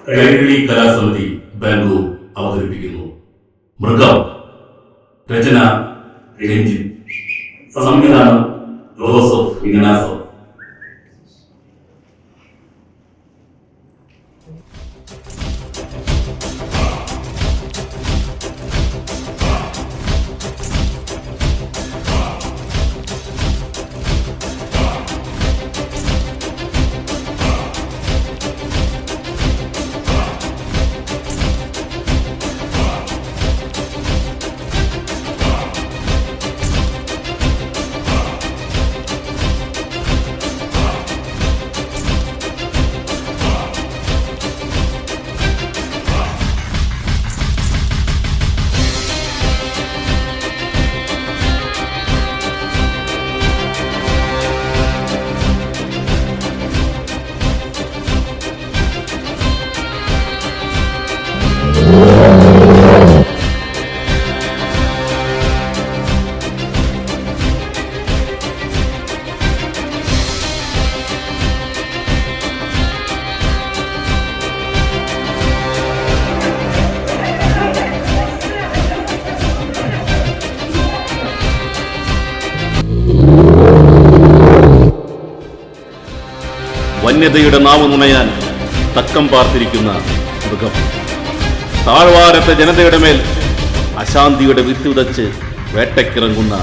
കൈരളി കലാസമിതി ബാംഗ്ലൂർ അവതരിപ്പിക്കുന്നു മൃഗം. രചന രഞ്ജിത്ത്, സംവിധാനം ജോസഫ് ഇഗ്നാസോ. വന്യതയുടെ നാവ് നുണയാൻ തക്കം പാർത്തിരിക്കുന്ന മൃഗം. താഴ്വാരത്തെ ജനതയുടെ മേൽ അശാന്തിയുടെ വിത്തുതച്ച് വേട്ടയ്ക്കിറങ്ങുന്ന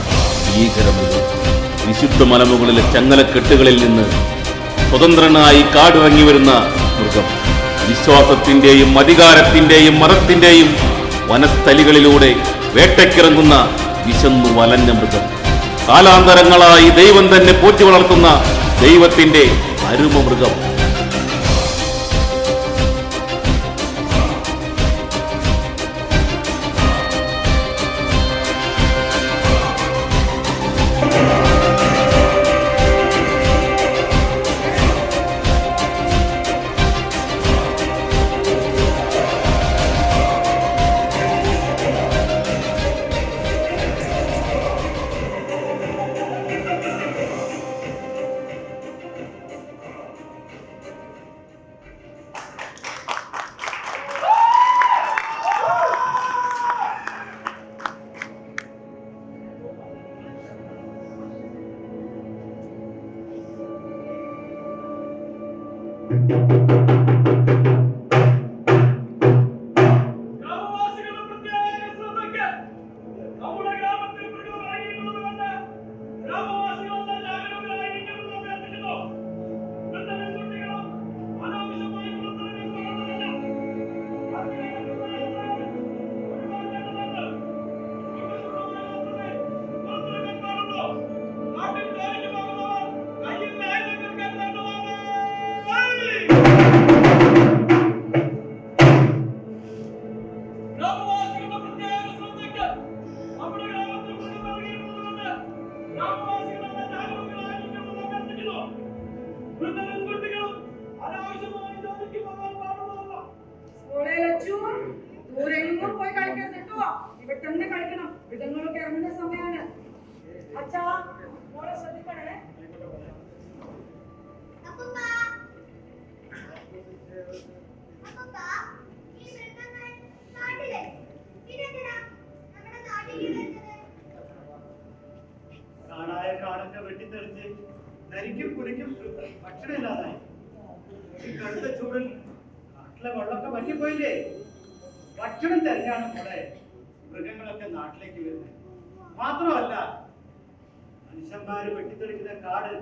ഭീകരമൃഗം. വിശുദ്ധ മലമുകളിലെ ചങ്ങലക്കെട്ടുകളിൽ നിന്ന് സ്വതന്ത്രനായി കാടിറങ്ങി വരുന്ന മൃഗം. വിശ്വാസത്തിന്റെയും അധികാരത്തിന്റെയും മതത്തിന്റെയും വനസ്ഥലികളിലൂടെ വേട്ടയ്ക്കിറങ്ങുന്ന വിശന്നു വലഞ്ഞ മൃഗം. കാലാന്തരങ്ങളായി ദൈവം തന്നെ പോറ്റി വളർത്തുന്ന ദൈവത്തിന്റെ അരുമ മൃഗം. ദൂരെങ്ങും പോയി കളിക്കരുത് കേട്ടോ. ഇവിടെ തന്നെ കളിക്കണം. മൃഗങ്ങളൊക്കെ ഇറങ്ങുന്ന സമയമാണ്. അച്ഛാ മോളെ ശ്രദ്ധിക്കണേ. കാണായ കാടൊക്കെ വെട്ടിത്തെളിച്ച് നരിക്കും കുടിക്കും ഭക്ഷണമില്ലാതായി. ഈ കടുത്ത ചൂടിൽ നാട്ടിലെ വെള്ളമൊക്കെ വറ്റിപ്പോയില്ലേ? ഭക്ഷണം തന്നെയാണ് ഇവിടെ മൃഗങ്ങളൊക്കെ നാട്ടിലേക്ക് വരുന്നത്. മാത്രമല്ല മനുഷ്യന്മാര് വെട്ടിത്തെളിക്കുന്ന കാട്,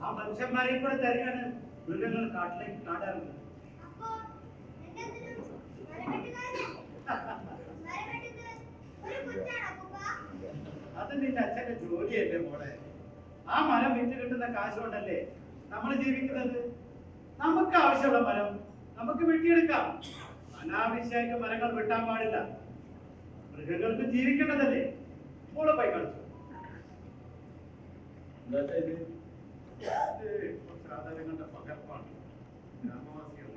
ആ മനുഷ്യന്മാരെയും കൂടെ തന്നെയാണ് മൃഗങ്ങൾ കാട്ടിറങ്ങുന്നത്. അത് നിന്റെ അച്ഛന്റെ ജോലിയല്ലേ മോളെ? ആ മരം വിറ്റ് കിട്ടുന്ന കാശ് കൊണ്ടല്ലേ നമ്മൾ ജീവിക്കുന്നത്. നമുക്ക് ആവശ്യമുള്ള മരം നമുക്ക് വെട്ടിയെടുക്കാം. അനാവശ്യമായിട്ട് മരങ്ങൾ വെട്ടാൻ പാടില്ല. മൃഗങ്ങൾക്ക് ജീവിക്കേണ്ടതല്ലേ? മോളെ പോയി കളിച്ചു. ആധാരങ്ങളുടെ പകർപ്പാണ്. ഗ്രാമവാസികൾ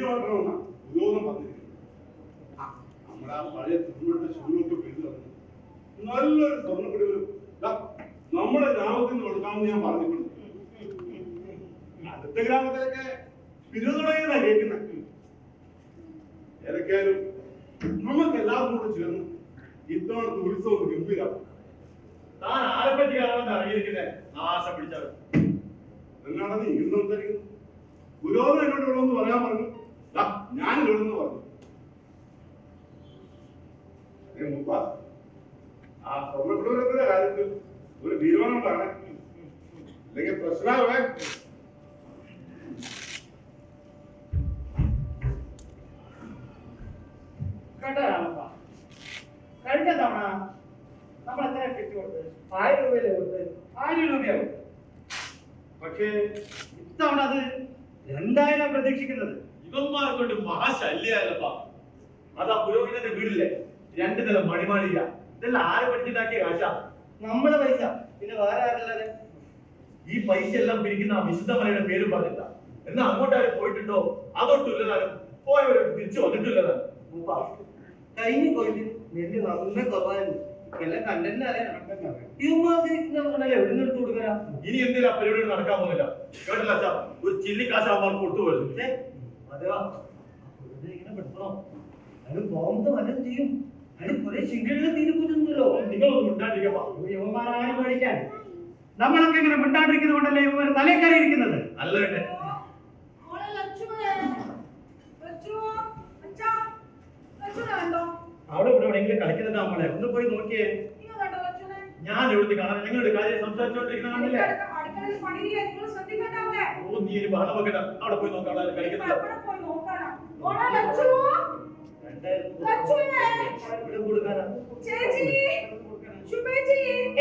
സജീവമാക്കണമെന്നാണ് പുരോഗമനം പറഞ്ഞിരിക്കുന്നത്. നമ്മുടെ ആ പഴയ തിരുവനന്തപുരത്തെ ഷൂളൊക്കെ പെയ്തു പറഞ്ഞു നല്ലൊരു സ്വർണ്ണക്കുടി വരും നമ്മുടെ ഗ്രാമത്തിന് കൊടുക്കാമെന്ന് ഞാൻ പറഞ്ഞിട്ടുണ്ട്. അടുത്ത ഗ്രാമത്തിലൊക്കെ പിരിവുതുടങ്ങിയെന്നാ കേൾക്കുന്നത്. ഏതൊക്കെയാലും നമുക്ക് എല്ലാവർക്കും കൂടെ ചേർന്ന് ഇത്തവണത്തെ ഉത്സവം ഗംഭീരാക്കും. താൻ ആരെപ്പറ്റിയാണെന്ന് അറിയിരിക്കുന്നത് ആശ പിടിച്ചത് എന്നാണ് നീ ഇങ്ങനെ സംസാരിക്കുന്നത്? പുരോഗമനം എന്നോട് ഇവിടെ ഒന്ന് പറയാൻ പറഞ്ഞു. ഞാൻ ഇവിടെ നിന്ന് പറഞ്ഞു. മുപ്പ ആ സ്വർണ്ണക്കുടത്തിന്റെ കാര്യത്തിൽ ഒരു തീരുമാനം ഉണ്ടാണ്, അല്ലെങ്കിൽ പ്രശ്നമാവേ. കേട്ടോ രാമപ്പ, കഴിഞ്ഞ തവണ നമ്മൾ എത്ര കിട്ടി കൊടുത്തത്? 1000 രൂപയിലെ കൊടുത്തത് 1000 രൂപയാവും. പക്ഷേ ഇത്തവണ അത് 2000 പ്രതീക്ഷിക്കുന്നത്. ഇവന്മാരെ കൊണ്ട് മഹാശല്യല്ലപ്പാ. അതാ പുരോഹിതന്റെ വീടില്ലേ 2 നില മണിമാളിക, ഇതെല്ലാം ആരെ പഠിച്ചിട്ടാക്കിയ കാശാ? നമ്മുടെ പൈസ, പിന്നെ വേറെ ആരല്ലാതെ. ഈ പൈസ എല്ലാം പിരിക്കുന്ന ആ വിശുദ്ധമലയുടെ പേരും പറഞ്ഞില്ല. എന്നാ അങ്ങോട്ടാരും പോയിട്ടുണ്ടോ? അതൊട്ടില്ലതാനും പോയവരും തിരിച്ചു വന്നിട്ടില്ലതാനും. കഴിഞ്ഞ പോയിട്ട് നെല്ല് നല്ല കുറവായിരുന്നു. എല്ലാം കണ്ടന്റ് അറിയാം. എവിടെ നിന്ന് എടുത്തു കൊടുക്കാ? ഇനി എന്തെങ്കിലും ആ പരിപാടി നടക്കാൻ പോകുന്നില്ല. കേട്ടില്ല അച്ഛാ, ഒരു ചില്ലിക്കാശ് അവന്മാർ കൊടുത്തു പോയത്. അതെവാ ഇങ്ങനെ പെടുത്തണം. അത് പോകുന്നത് വല്ലതും ചെയ്യും. അതിന് കുറെ സിംഗിളിൽ തീരുമാനമല്ലോ. നിങ്ങളൊന്നും മിണ്ടാണ്ടിരിക്കപ്പാ. യുവമാരാരും പഠിക്കാൻ നമ്മളൊക്കെ ഇങ്ങനെ മിണ്ടാണ്ടിരിക്കുന്നതുകൊണ്ടല്ലേ യുവമാരെ തലേ കയറിയിരിക്കുന്നത്. അല്ല കേട്ടെ അവിടെ ഇവിടെ എവിടെയെങ്കിലും കളിക്കുന്നുണ്ട് നമ്മളെ ഒന്ന് പോയി നോക്കിയേ. ഞാൻ എവിടുത്തെ കാണാൻ ഞങ്ങളുടെ കാര്യം സംസാരിച്ചോണ്ടിരിക്കുന്ന കാണില്ലേ? ഓ നീ ഒരു ബഹളം വെക്കണ്ട, അവിടെ പോയി നോക്കാം കളിക്കുന്നുണ്ടോ.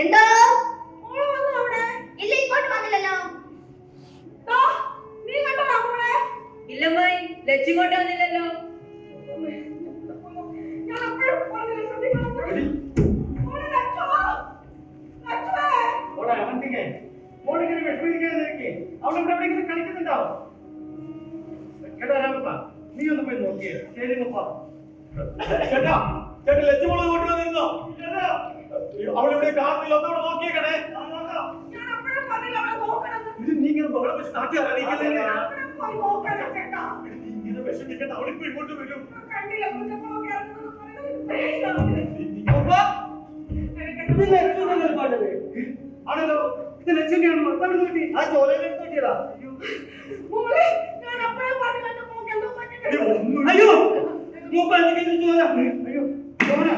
എന്തോ ഇല്ല, ഇങ്ങോട്ട് വന്നില്ലല്ലോ. ഇല്ല പോയി ലക്ഷ്യങ്ങോട്ട് വന്നില്ലല്ലോ. കളിക്കുന്നുണ്ടാവും. കേട്ടോ രാമപ്പ, നീ ഒന്ന് പോയി നോക്കിയേ. ശരി മുപ്പ. ചേട്ടാ ചേട്ടാ ലക്ഷ്മോള് കൊണ്ട് വന്നിരുന്നോ? അവളിവിടെ കാണുന്നില്ല, ഒന്നവിടെ നോക്കിയേക്കണേ. ഇത് നീ ഇങ്ങനെ ബഹളം വെച്ച് നാട്ടുകാരെ അറിയിക്കല്ലേ? ഇങ്ങനെ വിഷമിക്കണ്ട, അവളിപ്പോ ഇങ്ങോട്ട് വരും. ആണല്ലോ, ഇത് ലക്ഷ്യമാണല്ലോ. ആ ചോരയിലെടുത്ത് നോക്കിയതാ. അയ്യോ മൂപ്പ എനിക്ക് ചോര. അയ്യോ ചോര.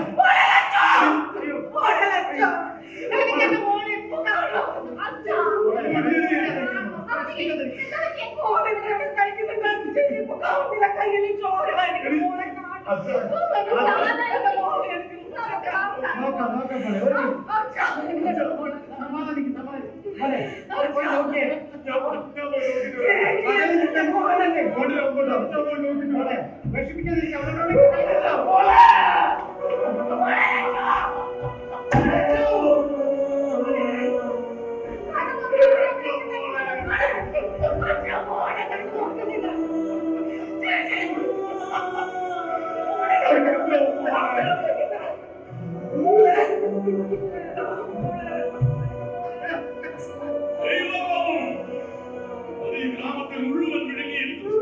ഗ്രാമത്തിൽ മുഴുവൻ വിഴുങ്ങിയിരിക്കുന്നു.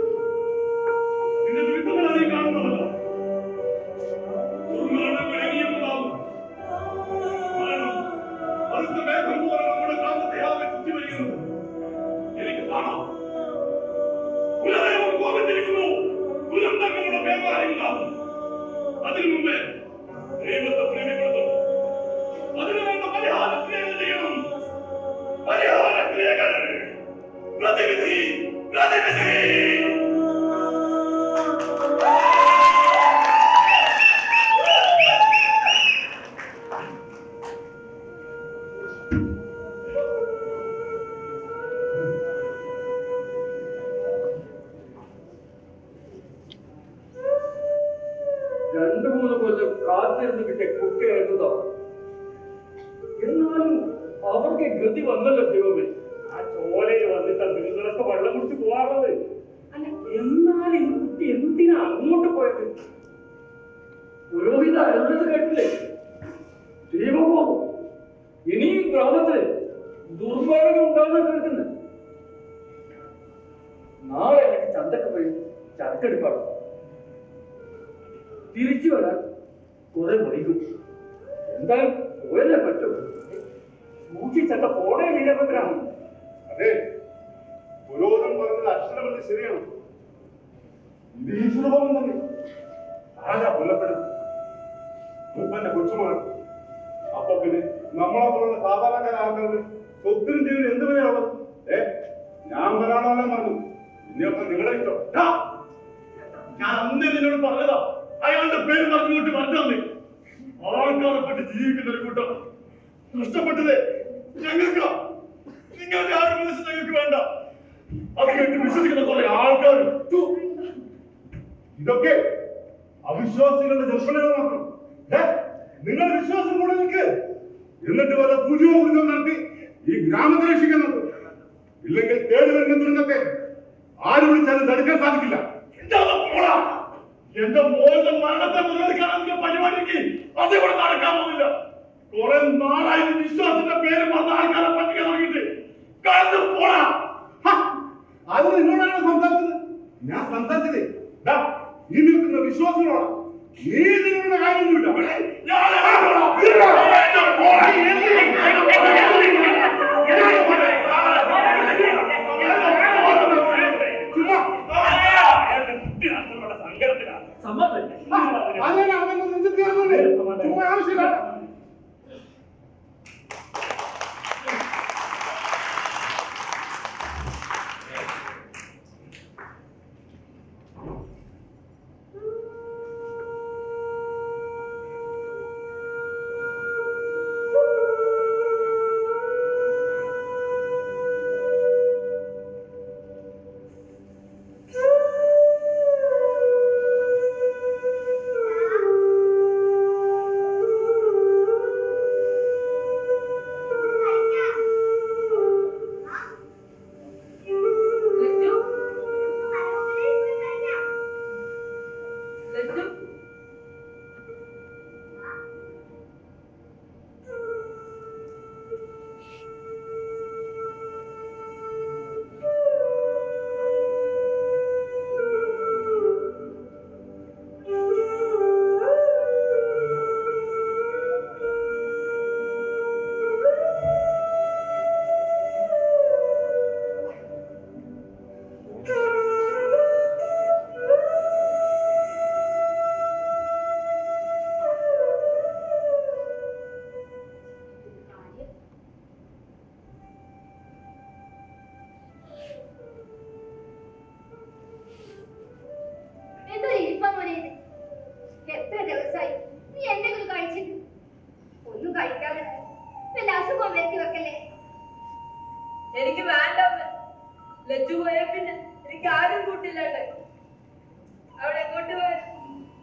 നിന്റെ ദുരിതങ്ങളെ കാണുന്നതല്ലോ. വിഴുങ്ങിയുണ്ടാവും. അടുത്ത മേഘം പോലെ നമ്മുടെ ഗ്രാമത്തെ ആകെ ചുറ്റി വരികയാണ്. എനിക്ക് കാണാം. കുലദൈവം കോപിച്ചിരിക്കുന്നു. ദുരന്തങ്ങളുടെ വ്യാപാരികളാകും. അതിനു മുമ്പേ ദൈവത്തെ പ്രീതിപ്പെടുത്തും. അതിനു വേണ്ട പരിഹാര ക്രിയകൾ ചെയ്യണം. പരിഹാര ക്രിയകൾ. പ്രതിവിധി പ്രതിവിധി. രണ്ടു മൂന്ന് കൊല്ലം കാത്തിരുന്ന് കിട്ടിയ കുട്ടിയായിരുന്നതോ. എന്നാലും അവർക്ക് ഗതി വന്നല്ലോ ദൈവമേ. ആ ചോലയിൽ വന്നിട്ടാ നിങ്ങളൊക്കെ വെള്ളം കുടിച്ച് പോകാറുള്ളത്. എന്നാലും ഈ കുട്ടി എന്തിനാ അങ്ങോട്ട് പോയത്? പുരോഹിത അരുന്നത് കേട്ടില്ലേ? ദൈവമോ ഇനി ഈ ഗ്രാമത്തിൽ ദുർബലത ഉണ്ടാകുന്ന കേൾക്കുന്നത്. നാളെ എനിക്ക് ചന്തക്ക് പോയി ചരക്കെടുപ്പാണ്. തിരിച്ചു വരാൻ കുറെ വൈകും. എന്തായാലും പോയല്ലേ പറ്റും. സൂക്ഷിച്ചൊക്കെ പോണേ വീരഭദ്രാണ്. അതെ, പുരോഹിതൻ പറഞ്ഞത് അക്ഷരമല്ല, ശരിയാണ്. ഇത് ഈശ്വരഭവൻ തന്നെ. ആരാ കൊല്ലപ്പെടുന്നത്? ഉപ്പന്റെ കൊച്ചുമോൻ. അപ്പൊ പിന്നെ നമ്മളെ പോലുള്ള സാധാരണക്കാരാൾക്കാരുടെ സ്വത്തിനും ജീവനും എന്ത് വിലയുള്ളത്? ഞാൻ വരാണോല്ലാം പറഞ്ഞു. ഇനിയൊക്കെ നിങ്ങളുടെ ഇഷ്ടം. ഞാൻ അന്ന് നിന്നോട് പറഞ്ഞതാ, അയാളുടെ പേര് പറഞ്ഞുകൊണ്ട് വരണമെന്ന്. ആൾക്കാരെ പറ്റി ജീവിക്കുന്ന ഒരു കൂട്ടം നഷ്ടപ്പെട്ടത് ഞങ്ങൾക്ക്. നിങ്ങളുടെ ആർഗ്യുമെന്റ്സ് ഞങ്ങൾക്ക് വേണ്ട. അത് കേട്ട് വിശ്വസിക്കുന്ന കുറെ ആൾക്കാർ. ഇതൊക്കെ അവിശ്വാസികളുടെ ദർശനങ്ങൾ മാത്രം. നിങ്ങൾ വിശ്വാസം കൂടെ നിൽക്ക്. എന്നിട്ട് വല്ല പൂജോപൂജം നടത്തി ഈ ഗ്രാമത്തെ രക്ഷിക്കാൻ നോക്കും. ഇല്ലെങ്കിൽ തേടി വരുന്ന ദുരന്തത്തെ ആര് വിളിച്ചാലും തടുക്കാൻ സാധിക്കില്ല. എന്റെ മോളുടെ മരണത്തെ മുതലെടുക്കാനുള്ള പരിപാടിക്ക് അതിവിടെ നടക്കാൻ പോകുന്നില്ല. കുറെ നാളായി വിശ്വാസത്തിന്റെ പേര് പറഞ്ഞ ആൾക്കാരെ പറ്റിക്കാൻ തുടങ്ങിയിട്ട് കടന്നു പോടാ. അത് നിന്നോടാണ് സംസാരിച്ചത്. ഞാൻ സംസാരിച്ചത് ഈ നിൽക്കുന്ന വിശ്വാസങ്ങളോടാ. നീ നിങ്ങളുടെ കാര്യമൊന്നുമില്ല. അങ്ങനെ അവനൊന്നും നെഞ്ചു തീർന്നല്ലേ? ചുമ്മാ ആവശ്യമില്ല. എനിക്ക് വേണ്ട. ലജ്ജു പോയ പിന്നെ എനിക്ക് ആരും കൂട്ടില്ലാണ്ട്. അവിടെ എങ്ങോട്ട് പോയാൽ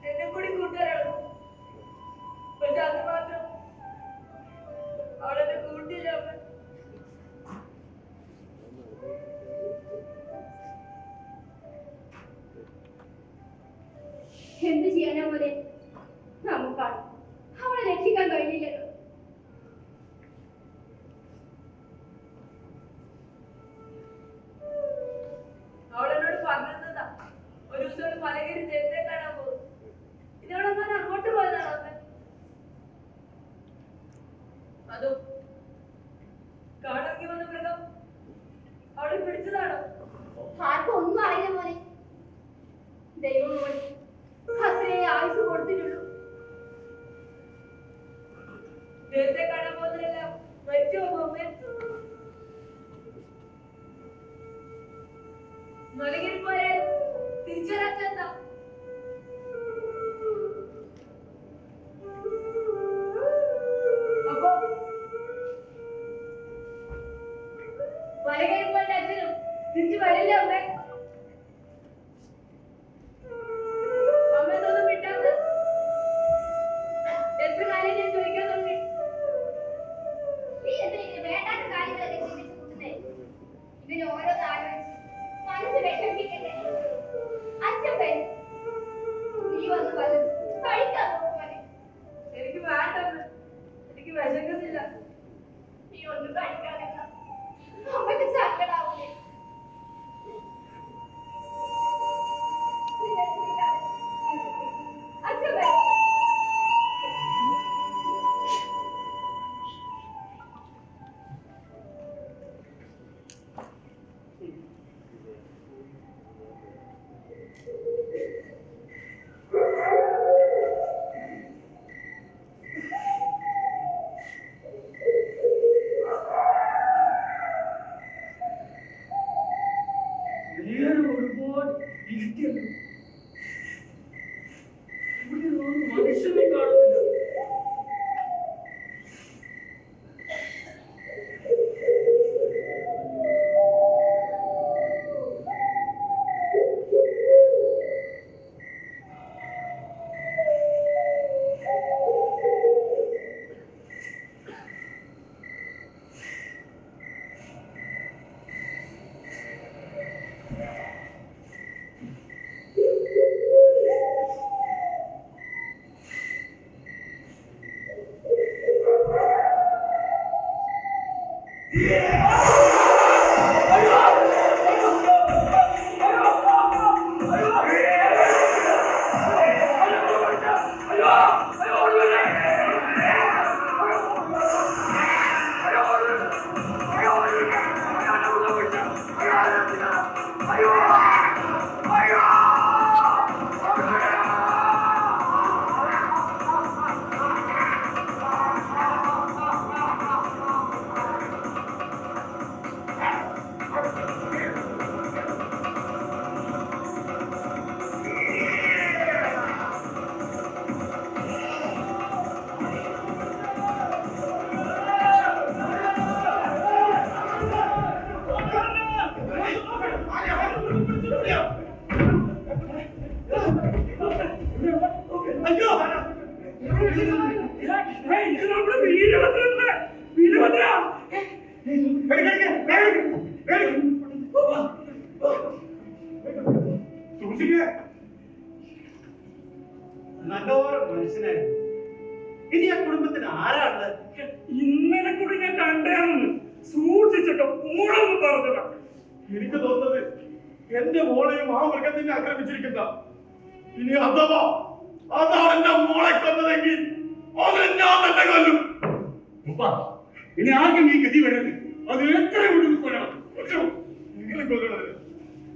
എന്നെ കൂടി കൂട്ടുകാരാണ്. പക്ഷെ അത് മാത്രം അവളെന്നെ കൂട്ടില്ല. എന്ത് ചെയ്യാനാ പോലെ നമുക്കാണ് അവളെ രക്ഷിക്കാൻ കഴിയില്ലല്ലോ. അവളെന്നോട് പറഞ്ഞതാ ഒരു ദിവസം മലകേരി ജയത്തെ കാണാൻ പോകും. ഇതോടൊന്നും അങ്ങോട്ട് പോയതാണോ അമ്മ? അതും കാണാൻ വന്ന മൃഗം അവളെ പിടിച്ചതാണോ? ആർക്കും ഒന്നും അറിയില്ല മോനെ. ദൈവം മോനെ അത്രേ ആയുസ് കൊടുത്തിട്ടുള്ളൂ. ജയത്തെ കാണാൻ പോകുന്നതെല്ലാം മരിച്ചു പോകും. മലകേരി പോയാൽ തിരിച്ചു വരാത്ത അപ്പൊ മലകേരി പോയ അച്ഛനും തിരിച്ചു വരില്ല അമ്മ. അമ്മയൊന്നും വിട്ടാത്ത എത്ര കാര്യം ഞാൻ ചോദിക്കാൻ തുടങ്ങി. നീ എന്തിനാ വേണ്ടാത്ത കാര്യങ്ങളൊക്കെ ചിന്തിച്ചു കൂട്ടുന്നേ? ഇവന് ഓരോ ആലോചിച്ച് മനസ്സ് വിഷമിപ്പിക്കരുത്. വിശക്കുന്നില്ല. നീ ഒന്നും കഴിക്കാനില്ല. അമ്മയ്ക്ക് സങ്കടാവൂലേ? അച്ഛൻ വരും. നേരം ഒരുപാട് ഇരുട്ടിയല്ലോ. ഇവിടെ ഒരു മനുഷ്യനെ കാണുന്നില്ല. നല്ലൊരു മനുഷ്യനായിരുന്നു. ഇനി ആ കുടുംബത്തിന് ആരാണ്? ഇന്നലെ കൂടി ഞാൻ കണ്ടാണെന്ന് സൂക്ഷിച്ചിട്ട് പോണെന്ന് പറഞ്ഞതാ. എനിക്ക് തോന്നുന്നത് എന്റെ മോളെയും ആ മൃഗത്തിനെ ആക്രമിച്ചിരിക്കുന്ന ഇനി അഥവാ അതാണ് എന്റെ മോളെ കൊന്നതെങ്കിൽ അത് ഞാൻ തന്നെ കൊല്ലും. ഇനി ആർക്കും ഈ ഗതി വരരുത്. അത് എത്ര വിടുന്നു കൊല്ലണം. നിങ്ങളും കൊല്ലണത്.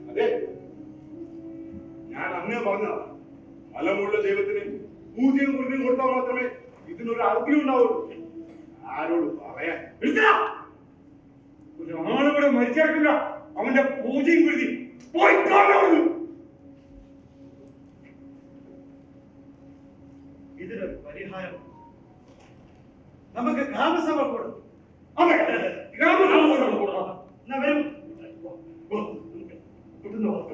അതെ, ഞാൻ അന്നേ പറഞ്ഞതാ, ഫലമുള്ള ദൈവത്തിന് പൂജയും കുരുതിയും കൊടുത്താൽ മാത്രമേ ഇതിനൊരു അർത്ഥം ഉണ്ടാവുള്ളൂ. ആരോട് പറയാൻ? ഒരാളിവിടെ മരിച്ചേക്കില്ല. അവന്റെ പൂജയും കുരുതി പോയി കാണുന്നു. ഇതിനൊരു പരിഹാരം നമുക്ക് ഗ്രാമസഭ കൂടും. അതെ, ഗ്രാമസഭ കൂടാം. എന്നാ വരും. കിട്ടുന്ന വാർത്ത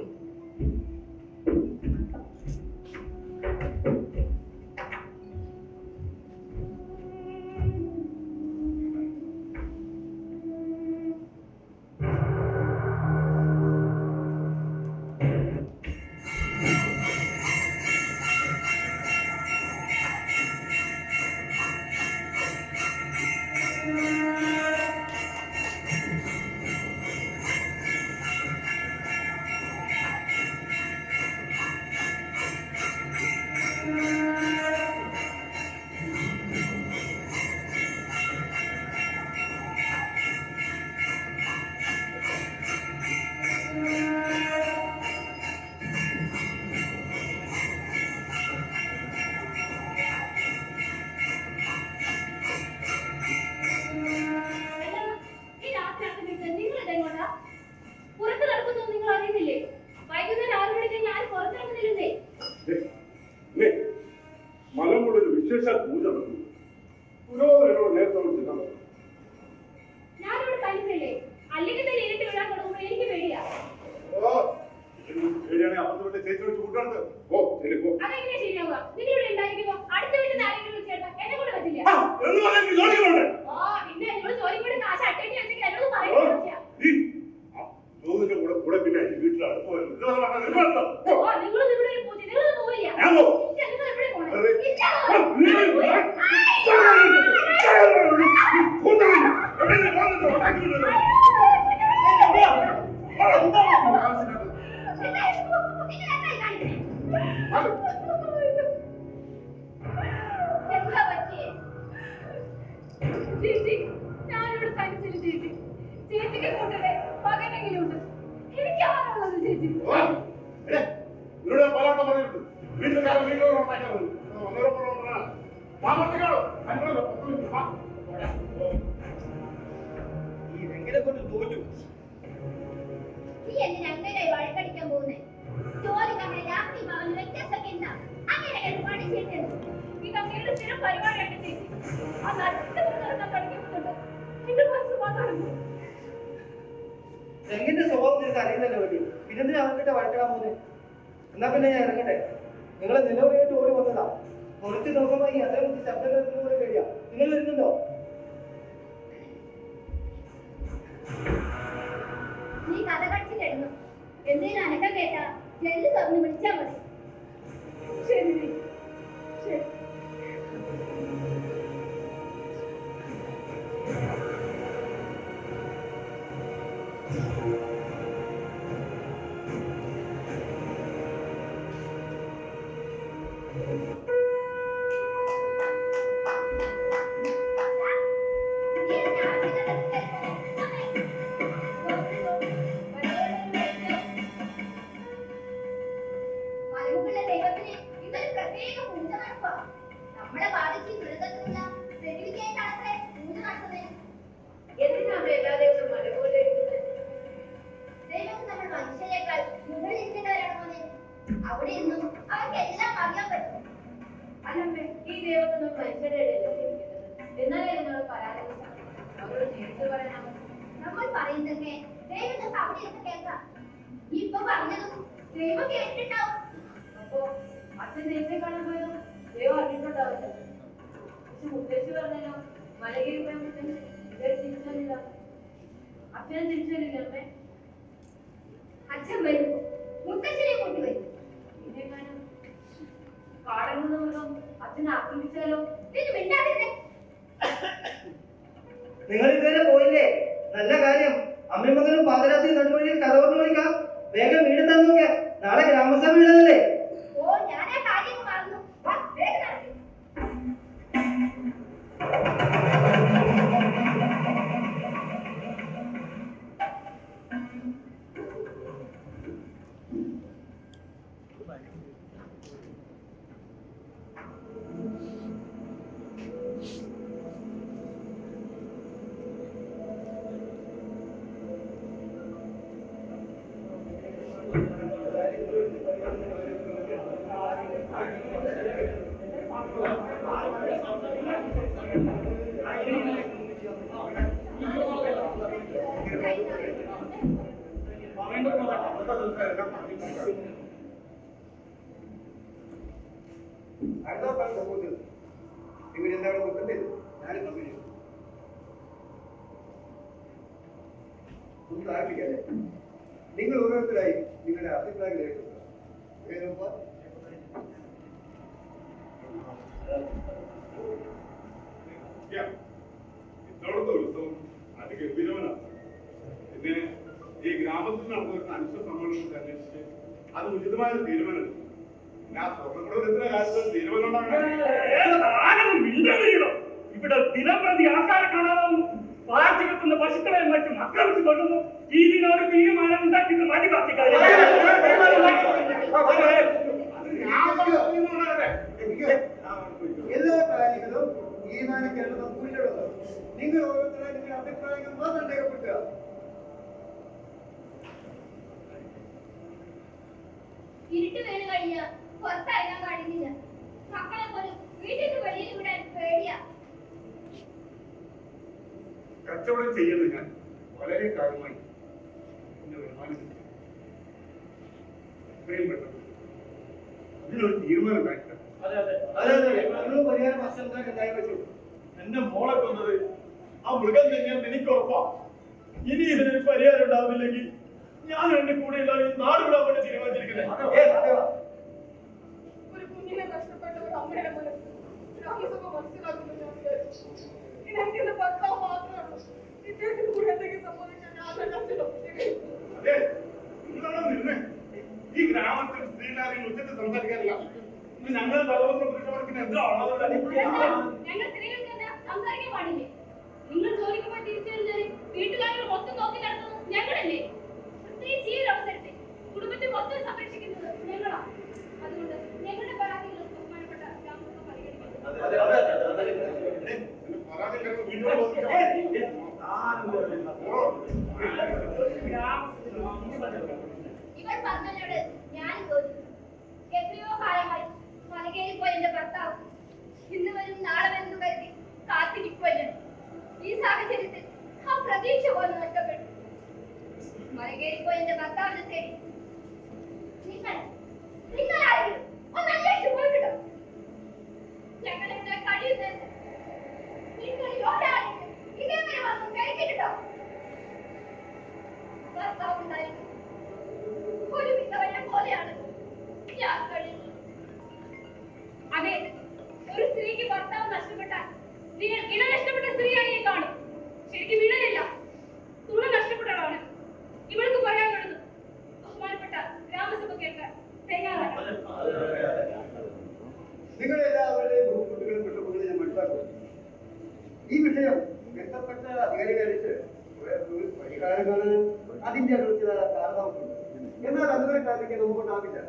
മലമുള്ളൊരു വിശേഷ പൂജ നടന്നു. പുരോഗമനോട് നേരത്തെ ചെല്ലാൻ പറ്റും. ഞാനിവിടെ തനിച്ചല്ലേ? അല്ലെങ്കിൽ തന്നെ ഇരുട്ട് വീഴാൻ തുടങ്ങുമ്പോൾ എനിക്ക് പേടിയാ. ശരിയാണെ അപ്പുറത്തോട്ട് ചേച്ചി വെച്ച് കൂട്ടാണത്. ഓ ശരി പോ. അതെങ്ങനെ ശരിയാവുക? നിങ്ങൾ ഇവിടെ ഉണ്ടായിരിക്കുമ്പോ അടുത്ത വീട്ടിൽ നിന്ന് ആരെങ്കിലും വിളിച്ചേട്ടാ എന്നെ കൊണ്ട് പറ്റില്ല. എന്ന് പറഞ്ഞാൽ ജോലികളുണ്ട്. പിന്നെ നിങ്ങൾ ജോലിക്ക് കൂടി കാശ് അട്ടേണ്ടി വെച്ചെങ്കിൽ എന്നോട് പറയുന്നത് ജോലിന്റെ കൂടെ പിന്നെ വീട്ടിലാണ് പോയത്. നിങ്ങളൊന്നും ഇവിടെ പൂജ നിങ്ങളൊന്നും പോവില്ല. ഞാൻ പോകും. നിങ്ങൾ എവിടെ പോകണം? അതെ. ചേച്ചി ഞാനിവിടെ തനിച്ചില്ല ചേച്ചി. ചേച്ചിക്ക് കൂട്ടരെ മകനെങ്കിലും ഉണ്ട്. എനിക്ക് ആരാണുള്ളത് ചേച്ചി? നിങ്ങളുടെ പലവട്ടം പറഞ്ഞിട്ടുണ്ട് വീട്ടിൽ വീട്ടിലോട് ഉണ്ടാക്കാൻ ഈ എങ്ങനെ കൊണ്ട് തോറ്റു. നീ എന്തിനാ അങ്ങനെ വഴക്കടിക്കാൻ പോകുന്നേ? ജോലി നമ്മുടെ രാത്രി ഭവനിൽ വ്യത്യാസമൊക്കെ എന്താ? അങ്ങനെ പഠിച്ചിട്ടുണ്ട്. ഇത് അങ്ങയുടെ സ്ഥിരം പരിപാടിയാണ് ചേച്ചി. ആ നഷ്ടപ്പെടുന്ന പഠിക്കുന്നുണ്ട്. എന്റെ മനസ്സ് മാത്രം എങ്ങനെ സ്വഭാവം നിനക്ക് അറിയുന്നല്ലോ വേണ്ടി പിന്നെ അവർക്ക് വഴക്കിടാൻ പോകുന്നത്. എന്നാ പിന്നെ ഞാൻ ഇറങ്ങട്ടെ. നിങ്ങളെ നിലവിളിയായിട്ട് ഓടി വന്നതാ. കുറച്ച് ദിവസമായി അതേ ശബ്ദം കേൾക്കുന്ന പോലെ കഴിയാ. നിങ്ങൾ വരുന്നുണ്ടോ? നീ കഥ പഠിച്ചു കഴിഞ്ഞു. എന്തെങ്കിലും അനക്കം കേട്ടാ ജെല്ല് തുറന്ന് വിളിച്ചാ മതി. ശരി ശരി. മലമുകളിലെ ദൈവത്തിന് ഇതൊരു പ്രത്യേക പൂജ നടക്കുക. നമ്മളെ ബാധിച്ച് ദുരിതത്തിലുള്ള തെരുവിക്കേറ്റാണത്രേ പൂജ നടത്തുന്നത്. എന്തിനാണ് എല്ലാ ദിവസവും മലപോലെ ദൈവം നമ്മൾ മനുഷ്യരെക്കാൾ മുകളിൽ ഇരിക്കേണ്ടവരാണ് മോനെ. അവിടെ നിന്നും അവർക്ക് എല്ലാം അറിയാൻ പറ്റും. അല്ലമ്മേ, ഈ ദൈവത്തിന് മനുഷ്യരുടെ ഇടയിലല്ലേ ഇരിക്കുന്നത്? എന്നാലേ നിങ്ങൾ പരാജയം അവരോട് നേരിട്ട് പറയണം. നമ്മൾ പറയുന്നതൊക്കെ ദൈവത്തിന് അവിടെ ഇരുന്ന് കേൾക്കാം. നീ ഇപ്പൊ പറഞ്ഞതും ദൈവം കേട്ടിട്ടുണ്ടാവും. അപ്പോ അച്ഛൻ ദൈവത്തെ കാണാൻ പോയതും ദൈവം അറിഞ്ഞിട്ടുണ്ടാവില്ല. പക്ഷെ മുത്തശ്ശി പറഞ്ഞല്ലോ മലകയിൽ പോയ മുത്തശ്ശി ഇതുവരെ തിരിച്ചറിയില്ല. അച്ഛനെ തിരിച്ചറിയില്ല അമ്മേ. അച്ഛൻ വരും, മുത്തശ്ശനെ കൂട്ടി വരും. ഇതെങ്ങാനും കാടങ്ങുന്ന മൃഗം അച്ഛനെ ആക്രമിച്ചാലോ? ഇതിന് മിണ്ടാതിരുന്നേ. നിങ്ങൾ ഇതുവരെ പോയില്ലേ? നല്ല കാര്യം. അമ്മയും മകനും പാതിരാത്രി നടുവഴിയിൽ കഥ പറഞ്ഞു വിളിക്കാം. വേഗം വീട് തന്നോക്കെ. നാളെ ഗ്രാമസഭ വീടല്ലേ? ഓ, ഞാൻ ആ കാര്യം മറന്നു. വാ, വേഗം നടക്ക്. നിങ്ങൾ ഓരോരുത്തരായി നിങ്ങളുടെ അഭിപ്രായം രേഖപ്പെടുത്തുക. ഇത്തവണത്തെ ഉത്സവം അതിഗംഭീരമാണ്. പിന്നെ ഈ ഗ്രാമത്തിൽ നടന്ന അനുഷ്ഠ സമ്മേളനത്തെ അന്വേഷിച്ച് അത് ഉചിതമായ തീരുമാനം. ഞാൻ സ്വർണ്ണ കാര്യത്തിൽ തീരുമാനം ഇവിടെ ദിനപ്രതി ആൾക്കാരെ കാണാതാവുന്നു. പാർട്ടി വെക്കുന്ന പശുക്കളെ മറ്റും ആക്രമിച്ചു കൊള്ളുന്നു. ഇതിനോട് തീരുമാനം ഉണ്ടാക്കിയിട്ട് മതി ബാക്കിക്കാരെ. എല്ലാ കാര്യങ്ങളും തീരുമാനിക്കേണ്ടത് പുള്ളിയുള്ളത്. നിങ്ങൾ ഓരോരുത്തരായി നിങ്ങളുടെ അഭിപ്രായങ്ങൾ മാത്രം രേഖപ്പെടുത്തുക. ഇരുട്ട് വീണ് കഴിഞ്ഞാൽ പുറത്തിറങ്ങാൻ കഴിയുന്നില്ല. മക്കളെ പോലും വീട്ടിൽ വെളിയിൽ വിടാൻ പേടിയാ. കച്ചവടം ചെയ്യുന്നത് ഞാൻ വളരെ കാലമായി എന്റെ വരുമാനം എത്രയും പെട്ടെന്ന് അതിനൊരു തീരുമാനം ഉണ്ടാക്കാം. നിങ്ങൾ പരിഹാര പ്രശ്നം ഉണ്ടായി വെച്ചു. എന്റെ മോളെ കൊന്നത് ആ മൃഗം തന്നെയാന്ന് എനിക്ക് ഉറപ്പാ. ഇനി ഇതിനൊരു പരിഹാരം ഉണ്ടാവില്ലെങ്കിൽ ഞാൻ എന്റെ കൂടെയുള്ള ഈ നാട് വിടാൻ വേണ്ടി തീരുമാനിച്ചിരിക്കുന്നത്. ഒരു കുഞ്ഞിനെ നഷ്ടപ്പെട്ട ഒരു അമ്മയുടെ മനസ്സ് ഗ്രാമസഭ മനസ്സിലാക്കുന്നു ഞാൻ വിചാരിച്ചു. ഇനി എനിക്കെന്റെ ഭർത്താവ് മാത്രമാണ്. ഇദ്ദേഹത്തിന് കൂടെ എന്തെങ്കിലും സംഭവിച്ചാൽ ഞാൻ അച്ഛനും അതെ, നിങ്ങളാണോ നിന്ന് ഈ ഗ്രാമത്തിൽ സ്ത്രീലാരെയും ഉച്ചത്തിൽ സംസാരിക്കാറില്ല. ഞങ്ങൾ തലവന്ന പുരുഷവർക്കിന് എന്താണോ ഞങ്ങൾ സ്ത്രീകൾക്ക് എന്താ സംസാരിക്കാൻ പാടില്ലേ? ഇവർ പറഞ്ഞോട് ഞാൻ തോന്നി. എത്രയോ കാലമായി മലകേരി പോയ എന്റെ ഭർത്താവ് ഇന്ന് വരും നാളെ വരുന്നു കരുതി കാത്തിരിക്കുമല്ലോ. ഈ സാഹചര്യത്തിൽ ആ പ്രതീക്ഷ പോലും നഷ്ടപ്പെട്ടു. മലകേരി പോയ എന്റെ ഭർത്താവിനെ തേടി നിങ്ങൾ ആരെങ്കിലും ഒന്ന് അന്വേഷിച്ചു പോയിട്ടോ? ഞങ്ങളിവിടെ കഴിയുന്നത് നിങ്ങളിൽ ഒരാളെങ്കിലും ഇതേവരെ വന്നു കഴിക്കിട്ടോ? ഭർത്താവുണ്ടായിരുന്നു ഒരു വിധവനെ പോലെയാണ് ഞാൻ കഴിയുന്നത്. അതെ, ഒരു സ്ത്രീക്ക് ഭർത്താവ് നഷ്ടപ്പെട്ടാൽ നിങ്ങൾ ഇണ നഷ്ടപ്പെട്ട സ്ത്രീയായി കാണും. ശരിക്കും ഇണയല്ല, തുണ നഷ്ടപ്പെട്ടതാണ്. ഇവൾക്ക് പറയാനുള്ളത് ബഹുമാനപ്പെട്ട ഗ്രാമസഭ കേൾക്കാൻ തയ്യാറാണ്. നിങ്ങളെല്ലാവരുടെയും കുട്ടികളും കുടുംബങ്ങളും ഞാൻ മനസ്സിലാക്കുന്നു. ഈ വിഷയം ബന്ധപ്പെട്ട അധികാരികളായിട്ട് പരിഹാരം കാണാൻ അതിന്റെ ചില കാരണമുണ്ട്. എന്നാൽ അതുവരെ കാര്യങ്ങൾ നമുക്കുണ്ടാവില്ല.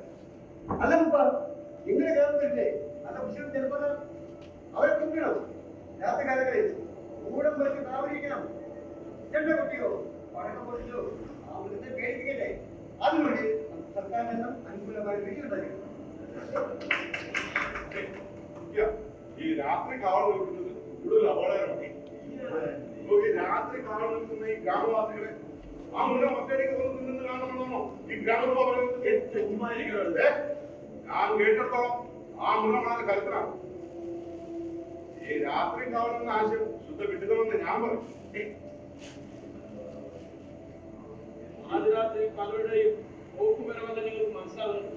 അല്ല മുപ്പ നിങ്ങളുടെ ഗ്രാമത്തിലെ നല്ല വിഷയം ചെറുപ്പം അവരെ കുട്ടികളും രാത്രികാലങ്ങളിൽ കൂടം വെച്ച് താമസിക്കണം. ചെണ്ട കുട്ടിയോ പടക്കം പൊട്ടിച്ചോ ആ മൃഗത്തെ പേടിപ്പിക്കട്ടെ. അതിനുവേണ്ടി സർക്കാരിൽ നിന്നും അനുകൂലമായ വിധിയുണ്ടായിരുന്നു. ഈ രാത്രി കാവൽ നിൽക്കുന്നത് കൂടുതൽ അപകടകരമാണ്. ഈ രാത്രി കാവൽ നിൽക്കുന്ന ഈ ഗ്രാമവാസികളെ ആ മുഴുവൻ ഒറ്റയടിക്ക് നിന്ന് കാണണമെന്നാണോ ഈ ഗ്രാമസഭ പറയുന്നത്? ഞാൻ കേട്ടിടത്തോളം ആ മുഴുവൻ കരുത്തനാണ്. ഈ രാത്രി കാവൽ എന്ന ആശയം ശുദ്ധ വിഡിതമെന്ന് ഞാൻ പറയും. ആദ്യരാത്രി പലരുടെയും പോക്കുവരവെന്ന് നിങ്ങൾക്ക് മനസ്സിലാകുന്നു.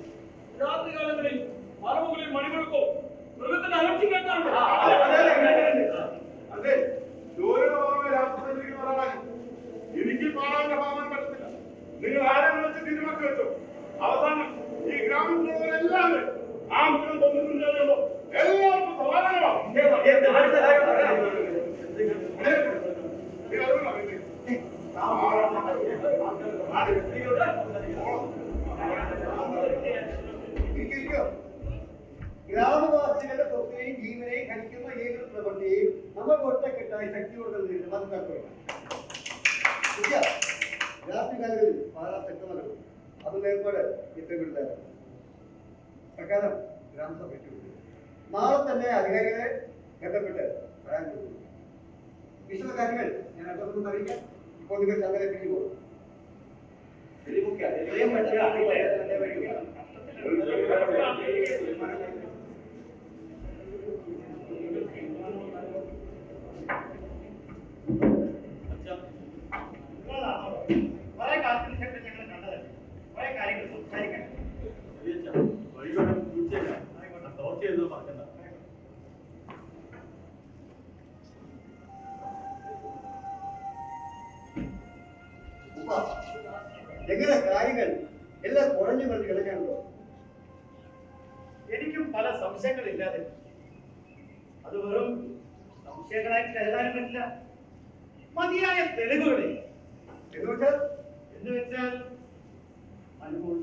രാത്രികാലങ്ങളിൽ മരമുകളിൽ മണികൾക്കോ മൃഗത്തിന്റെ അലർച്ചി കേൾക്കാറുണ്ട്. അതെ, ജോലിയുടെ ഭാഗമായി രാത്രി സഞ്ചരിക്കുന്ന ഒരാളാണ്. എനിക്ക് കാണാനുള്ള ഭാഗം പറ്റത്തില്ല. നിങ്ങൾ ആരെയും വെച്ച് തീരുമാനിച്ചു വെച്ചോ. അവസാനം ഈ ഗ്രാമത്തിലുള്ളവരെല്ലാവരും ആ മുഖം തൊന്നിട്ടുണ്ടോ എല്ലാവർക്കും സമാധാനമാണ്. ഗ്രാമവാസികളുടെ സ്വത്തിനെയും ജീവനെയും ഹനിക്കുന്ന ഏതൊരു പ്രവൃത്തിയെയും നമ്മൾ ഒറ്റക്കെട്ടായി ശക്തിയോടെ നേരിടും. രാത്രികാലങ്ങളിൽ വളരെ ശക്തമാണ്. അത് മേൽപ്പാട് ഇത്തരത്തിലാണ് പ്രകാരം ഗ്രാമസഭ വിട്ടുകൊടുക്കും. നാളെ തന്നെ അധികാരികളെ ബന്ധപ്പെട്ട് പറയാൻ കൊടുക്കും. വിശദ കാര്യങ്ങൾ ഞാൻ അതൊന്നും അറിയിക്കാം. ഇപ്പോൾ നിങ്ങൾ ചങ്ങല പിരിഞ്ഞു പോകും. കുറെ കാലത്തിന് ശേഷം ഞങ്ങൾ കണ്ടതല്ലേ, കുറെ കാര്യങ്ങൾ സംസാരിക്കാൻ. എങ്ങനെ കാര്യങ്ങൾ എല്ലാം കുറഞ്ഞു കൊണ്ട് കിടക്കാനുണ്ടോ? എനിക്കും പല സംശയങ്ങളില്ലാതെ അത് വെറും സംശയങ്ങളായിട്ട് കരുതാനും പറ്റില്ല. മതിയായ തെളിവുകളെ എന്ന് വെച്ചാൽ അനുഭവം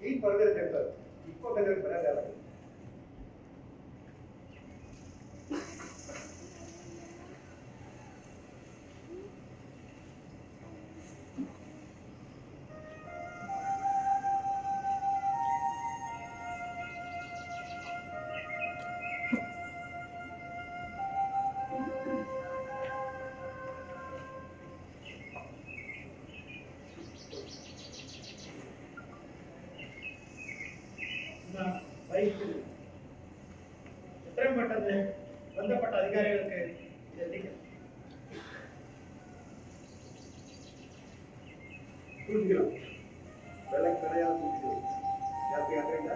ഈ പറഞ്ഞ ഇപ്പൊ തന്നെ പറയാൻ എത്രയും പെട്ടെന്ന് ബന്ധപ്പെട്ട അധികാരികൾക്ക് എത്തിക്കാം. സൂക്ഷിക്കണം. വെള്ളം കളയാതെ സൂക്ഷിക്കണം. രാത്രി യാത്രയില്ല.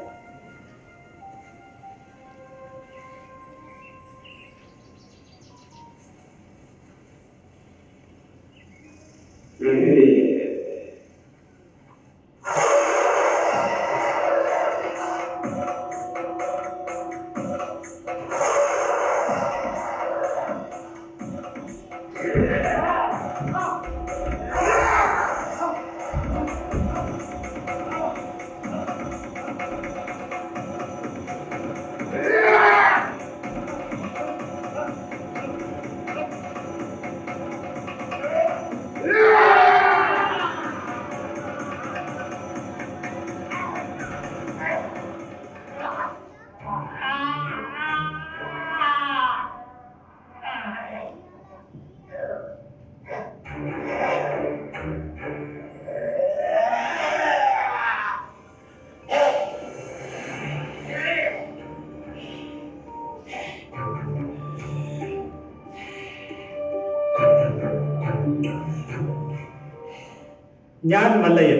ഞാൻ മല്ലയ്യൻ,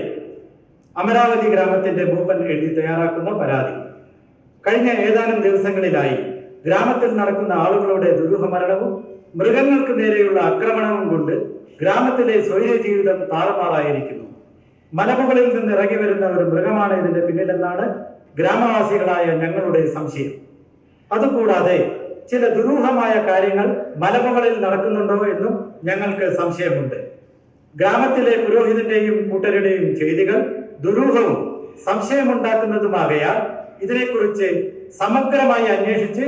അമരാവതി ഗ്രാമത്തിന്റെ മൂപ്പൻ എഴുതി തയ്യാറാക്കുന്ന പരാതി. കഴിഞ്ഞ ഏതാനും ദിവസങ്ങളിലായി ഗ്രാമത്തിൽ നടക്കുന്ന ആളുകളുടെ ദുരൂഹമരണവും മൃഗങ്ങൾക്ക് നേരെയുള്ള ആക്രമണവും കൊണ്ട് ഗ്രാമത്തിലെ സ്വൈര്യ ജീവിതം താറുമാറായിരിക്കുന്നു. മലമുകളിൽ നിന്ന് ഇറങ്ങി വരുന്ന ഒരു മൃഗമാണ് ഇതിന്റെ പിന്നിലെന്നാണ് ഗ്രാമവാസികളായ ഞങ്ങളുടെ സംശയം. അതുകൂടാതെ ചില ദുരൂഹമായ കാര്യങ്ങൾ മലമുകളിൽ നടക്കുന്നുണ്ടോ എന്നും ഞങ്ങൾക്ക് സംശയമുണ്ട്. ഗ്രാമത്തിലെ പുരോഹിതന്റെയും കൂട്ടരുടെയും ചെയ്തികൾ ദുരൂഹവും സംശയമുണ്ടാക്കുന്നതുമാകയാൽ ഇതിനെക്കുറിച്ച് സമഗ്രമായി അന്വേഷിച്ച്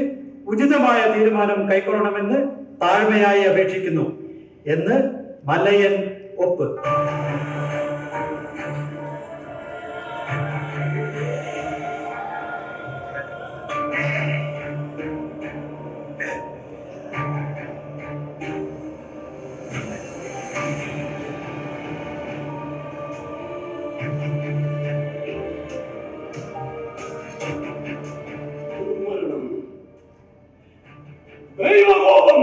ഉചിതമായ തീരുമാനം കൈക്കൊള്ളണമെന്ന് താഴ്മയായി അപേക്ഷിക്കുന്നു എന്ന് മല്ലയ്യൻ ഒപ്പ്. ദൈവകോപം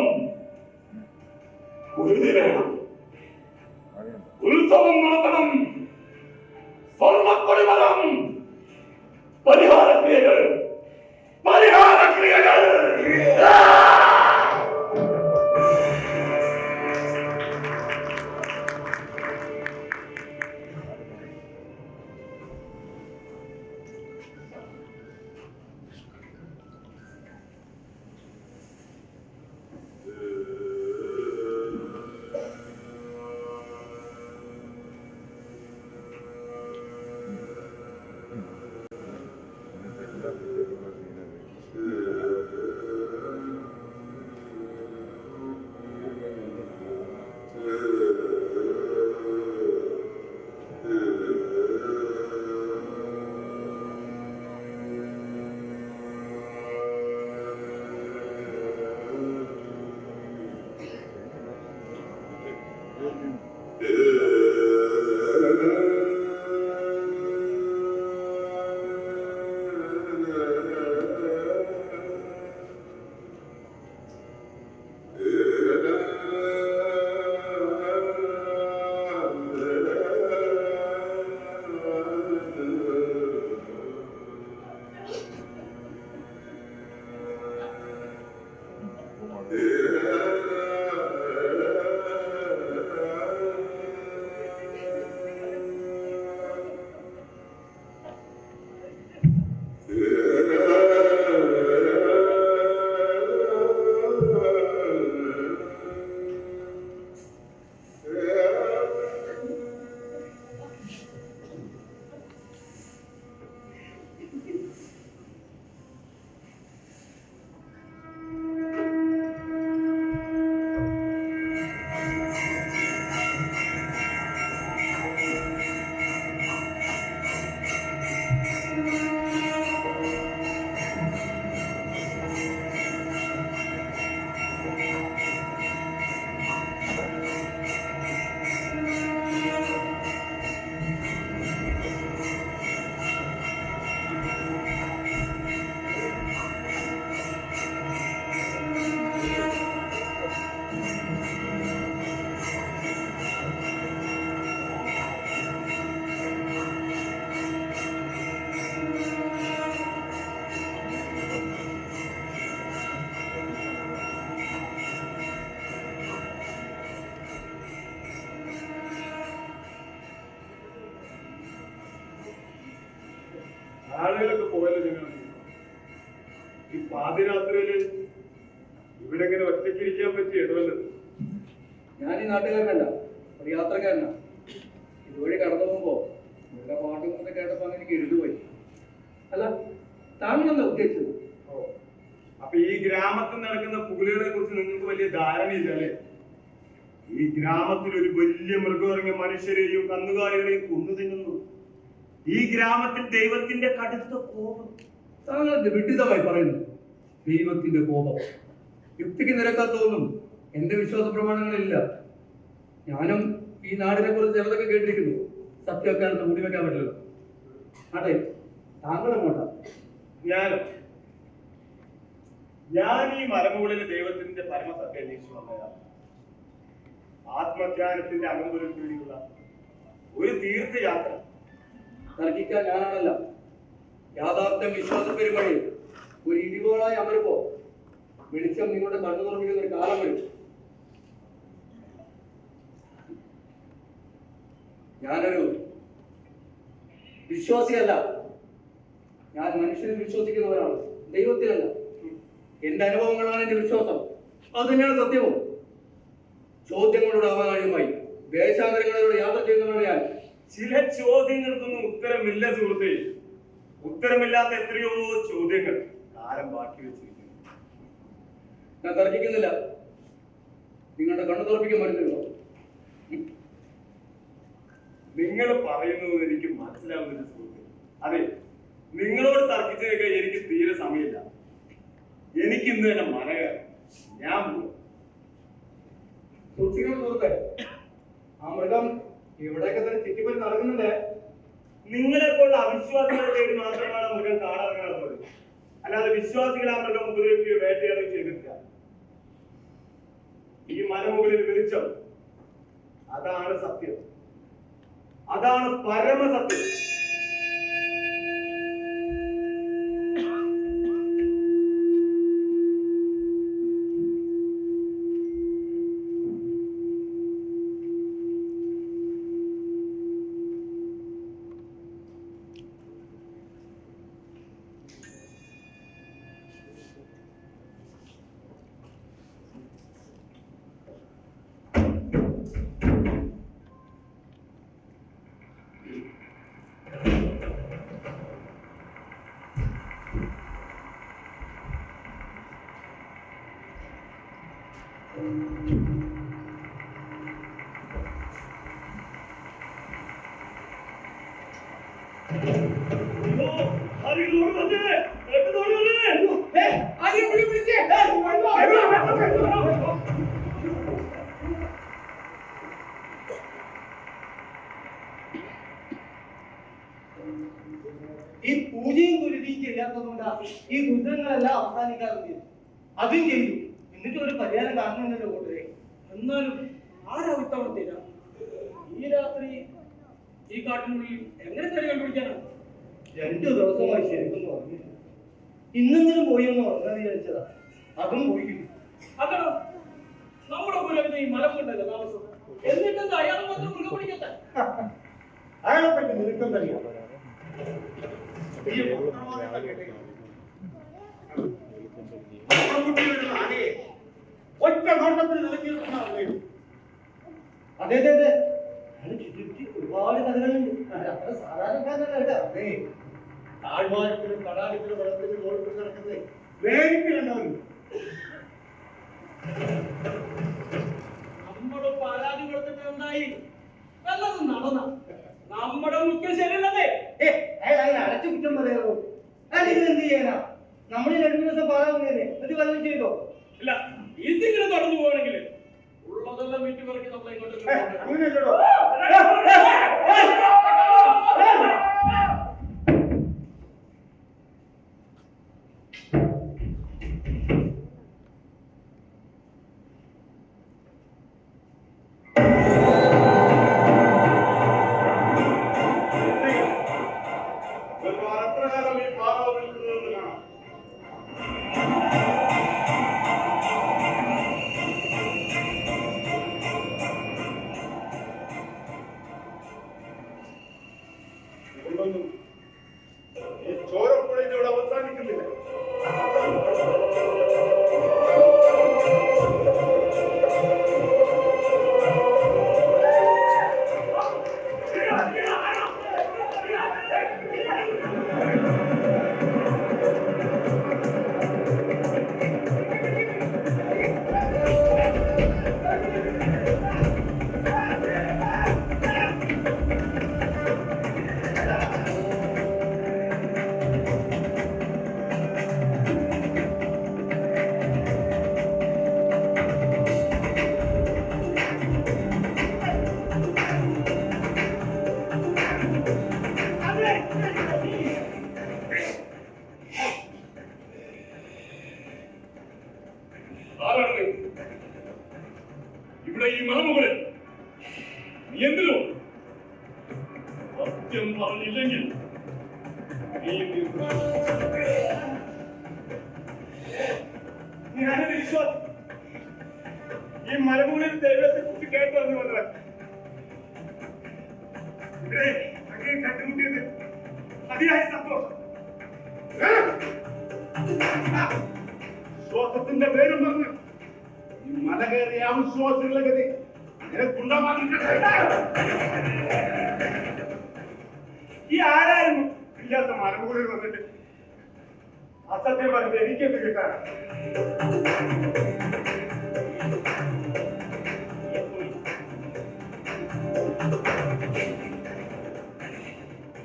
ഉരുതിവേണം. ഉത്സവം നടത്തണം. സ്വർണ്ണക്കൊടിമരം. പരിഹാരക്രിയകൾ. ആളുകളൊക്കെ പോയല്ലോ നിങ്ങൾ. ഈ പാതിരാത്രിയില് ഇവിടെ ഇങ്ങനെ ഒറ്റയ്ക്കിരിക്കാൻ പറ്റിയ ഇടവല്ലത്. ഞാൻ ഈ നാട്ടുകാരനല്ല, ഒരു യാത്രക്കാരനാ. ഇതുവഴി കടന്നു പോകുമ്പോ നല്ല പാട്ടും ഒക്കെ കേട്ടപ്പോ അങ്ങനെ എനിക്ക് എഴുതുപോയി. അല്ല, താങ്കളല്ല ഉദ്ദേശിച്ചത്? അപ്പൊ ഈ ഗ്രാമത്തിൽ നടക്കുന്ന പുലികളെ കുറിച്ച് നിങ്ങൾക്ക് വലിയ ധാരണയില്ല അല്ലേ? ഈ ഗ്രാമത്തിൽ ഒരു വലിയ മൃഗം ഇറങ്ങിയ മനുഷ്യരെയും കന്നുകാലികളെയും കൊന്നു തിന്നുന്നു. ഈ ഗ്രാമത്തിൽ ദൈവത്തിന്റെ കടുത്ത കോപം. താങ്കൾ വിഡിതമായി പറയുന്നു. ദൈവത്തിന്റെ കോപം യുക്തിക്ക് നിരക്കാത്തൊന്നും എന്റെ വിശ്വാസ പ്രമാണങ്ങളില്ല. ഞാനും ഈ നാടിനെ കുറിച്ച് ചിലതൊക്കെ കേട്ടിരിക്കുന്നു. സത്യമൊക്കെ മൂടി വെക്കാൻ പറ്റില്ല. അതെ, താങ്കൾ അങ്ങോട്ടാ. ഞാൻ ഈ മലമുകളിലെ ദൈവത്തിന്റെ പരമസത്യം അന്വേഷിച്ചു വന്നതാണ്. ആത്മജ്ഞാനത്തിന്റെ അകമ്പൊരു കൂടിയുള്ള ഒരു തീർത്ഥയാത്ര. തർക്കിക്കാൻ ഞാനാണല്ല. യാഥാർത്ഥ്യം വിശ്വാസ പെരുമഴയിൽ ഒരു ഇടിപോളായി അമരുമ്പോ വെളിച്ചം നിങ്ങളുടെ കണ്ണു തുറപ്പിക്കുന്ന ഒരു കാലം വരും. ഞാനൊരു വിശ്വാസിയല്ല. ഞാൻ മനുഷ്യനിൽ വിശ്വസിക്കുന്നവരാണ്, ദൈവത്തിലല്ല. എന്റെ അനുഭവങ്ങളാണ് എന്റെ വിശ്വാസം. അത് തന്നെയാണ് സത്യവും. ചോദ്യങ്ങളുടെ അവകാശമായി ദേശാന്തരങ്ങളിലൂടെ യാത്ര ചെയ്യുന്നവരാണ് ഞാൻ. ചില ചോദ്യങ്ങൾക്കൊന്നും ഉത്തരമില്ല സുഹൃത്തേ. ഉത്തരമില്ലാത്ത എത്രയോ ചോദ്യങ്ങൾ കാലം ബാക്കി വെച്ചിരിക്കുന്നു. ഞാൻ തർക്കിക്കുന്നില്ല. നിങ്ങളുടെ കണ്ണു തുറപ്പിക്കാൻ പറ്റുന്നുണ്ടോ? നിങ്ങൾ പറയുന്നത് എനിക്ക് മനസ്സിലാവുന്നില്ല സുഹൃത്തേ. അതെ, നിങ്ങളോട് തർക്കിച്ചതൊക്കെ എനിക്ക് തീരെ സമയമില്ല. എനിക്ക് ഇന്ന് തന്നെ മനക ഞാൻ സൂക്ഷിക്കണം സുഹൃത്തെ. ആ മൃഗം ഇവിടെയൊക്കെ തന്നെ ചുറ്റിപ്പറ്റി നടക്കുന്നുണ്ട്. നിങ്ങളെ പോലുള്ള അവിശ്വാസികളുടെ പേര് മാത്രമാണ് മൃഗം കാണാറുള്ളത്. അല്ലാതെ വിശ്വാസികൾ ആ മൃഗം ഉപദ്രവിക്കുകയോ വേട്ടയാടുകയോ ചെയ്തിട്ടില്ല. ഈ മലമുകളിൽ വെളിച്ചം, അതാണ് സത്യം, അതാണ് പരമസത്യം. ഈ പൂജയും കുരുതിയും ചെയ്യാത്തതുകൊണ്ടാണ് ഈ ദുരിതങ്ങളെല്ലാം അവസാനിക്കാറുണ്ട്. അതും ചെയ്തു, എന്നിട്ട് ഒരു പരിഹാരം കാണുന്നുണ്ടല്ലോ കൂട്ടരെ. എന്നാലും ആരാ ഇത്തവണത്തേരാ? ഈ രാത്രി ഈ കാട്ടിനുള്ളിൽ എങ്ങനെ തടി കണ്ടുപിടിക്കാനാണ്? 2 ദിവസമായി ശരിക്കും ഉറങ്ങില്ല. ഇന്നെങ്കിലും പോയി ഒന്ന് ഉറങ്ങാൻ വിചാരിച്ചതാ, അതും പോയിക്കുന്നു. അതാണ് നമ്മുടെ പുരോഗതി ഈ മലമുണ്ടല്ലോ താമസം. എന്നിട്ടെന്താ അയാൾ മാത്രം മൃഗം പിടിക്കട്ടെ? അയാളെ പറ്റി നിൽക്കാൻ തന്നെയാ. ഒറ്റ നോട്ടത്തിൽ നിലയ്ക്ക് അതെ അതെ അതെ, ചുറ്റി ഒരുപാട് കഥകളുണ്ട്. അത്ര സാധാരണക്കാരനല്ല കേട്ടോ. അതെ, താഴ്വാരത്തിലും കടാരത്തിലും വെള്ളത്തിലും ഓടിക്കൊണ്ട് നടക്കുന്നത് വേദിക്കലുണ്ടാവും. നമ്മുടെ പരാതി കൊടുത്തിട്ട് എന്തായി? വല്ലതും നടന്ന നമ്മുടെ മുഖ്യം ശരിയല്ലേ? അയാൾ അടച്ചു കുറ്റം പറയാമോ? ഇത് എന്ത് ചെയ്യാനാ? നമ്മൾ 2 ദിവസം പാടാവുന്നതല്ലേ, ഇത് വല്ലതും ചെയ്തോ? ഇല്ല, ഇതിങ്ങനെ നടന്നു പോവാണെങ്കിൽ ഉള്ളതെല്ലാം വീട്ടിൽ പറക്കി നമ്മളെ ഇങ്ങോട്ട് അങ്ങനെയല്ലോ. എത്രകാലം ഈ പാറാവ് നിൽക്കുന്നതെന്ന് കാണാം. ഇതൊന്നും ഈ ചോരപ്പുഴയിലൂടെ അവസാനിക്കുന്നില്ല. ഇവിടെ ഈ മലമുകളിൽ നീ എന്തിനോ സത്യം പറഞ്ഞില്ലെങ്കിൽ ഞാനൊരു വിശ്വാസം ഈ മലമുകളിൽ ദൈവത്തെ കുറിച്ച് കേട്ടറിഞ്ഞു കൊണ്ടുവരാൻ ഇവിടെ അങ്ങനെ കണ്ടുമുട്ടിയത് അതിയായ സന്തോഷം. വിശ്വാസത്തിന്റെ പേരും പറഞ്ഞ് ഈ മല കയറിയ അവിശ്വാസികളുടെ ഗതി ഈ ആരായിരുന്നു ഇല്ലാത്ത മലമുകളിൽ വന്നിട്ട് അസത്യം പറഞ്ഞ് എനിക്കെന്ത് കിട്ടാൻ?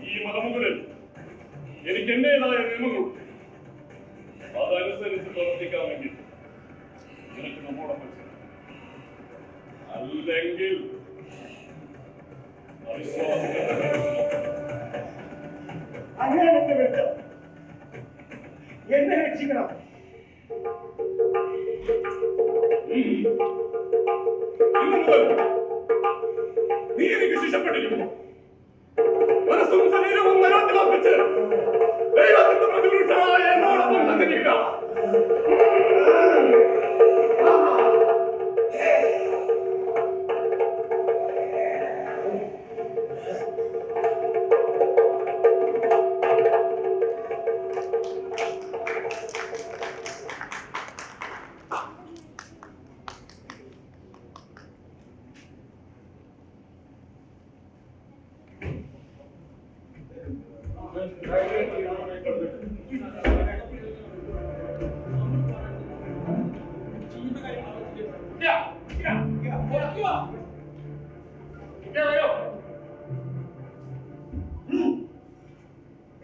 ഈ മലമുകളിൽ എനിക്ക് എന്റേതായ നിയമങ്ങളുണ്ട്. അതനുസരിച്ച് പ്രവർത്തിക്കാമെങ്കിൽ നിനക്ക് നമ്മോടൊപ്പം ചേരാം. അല്ലെങ്കിൽ അങ്ങനെ വേണ്ട, എന്നെ രക്ഷിക്കണം. നീ എനിക്ക് ശിക്ഷപ്പെട്ടിരിക്കുന്നു. മനസ്സും ശരീരവും നരകത്തിലർപ്പിച്ച് ദൈവത്തിന്റെ പ്രതിപുരുഷനായ എന്നോടൊപ്പം സഞ്ചരിക്കുക.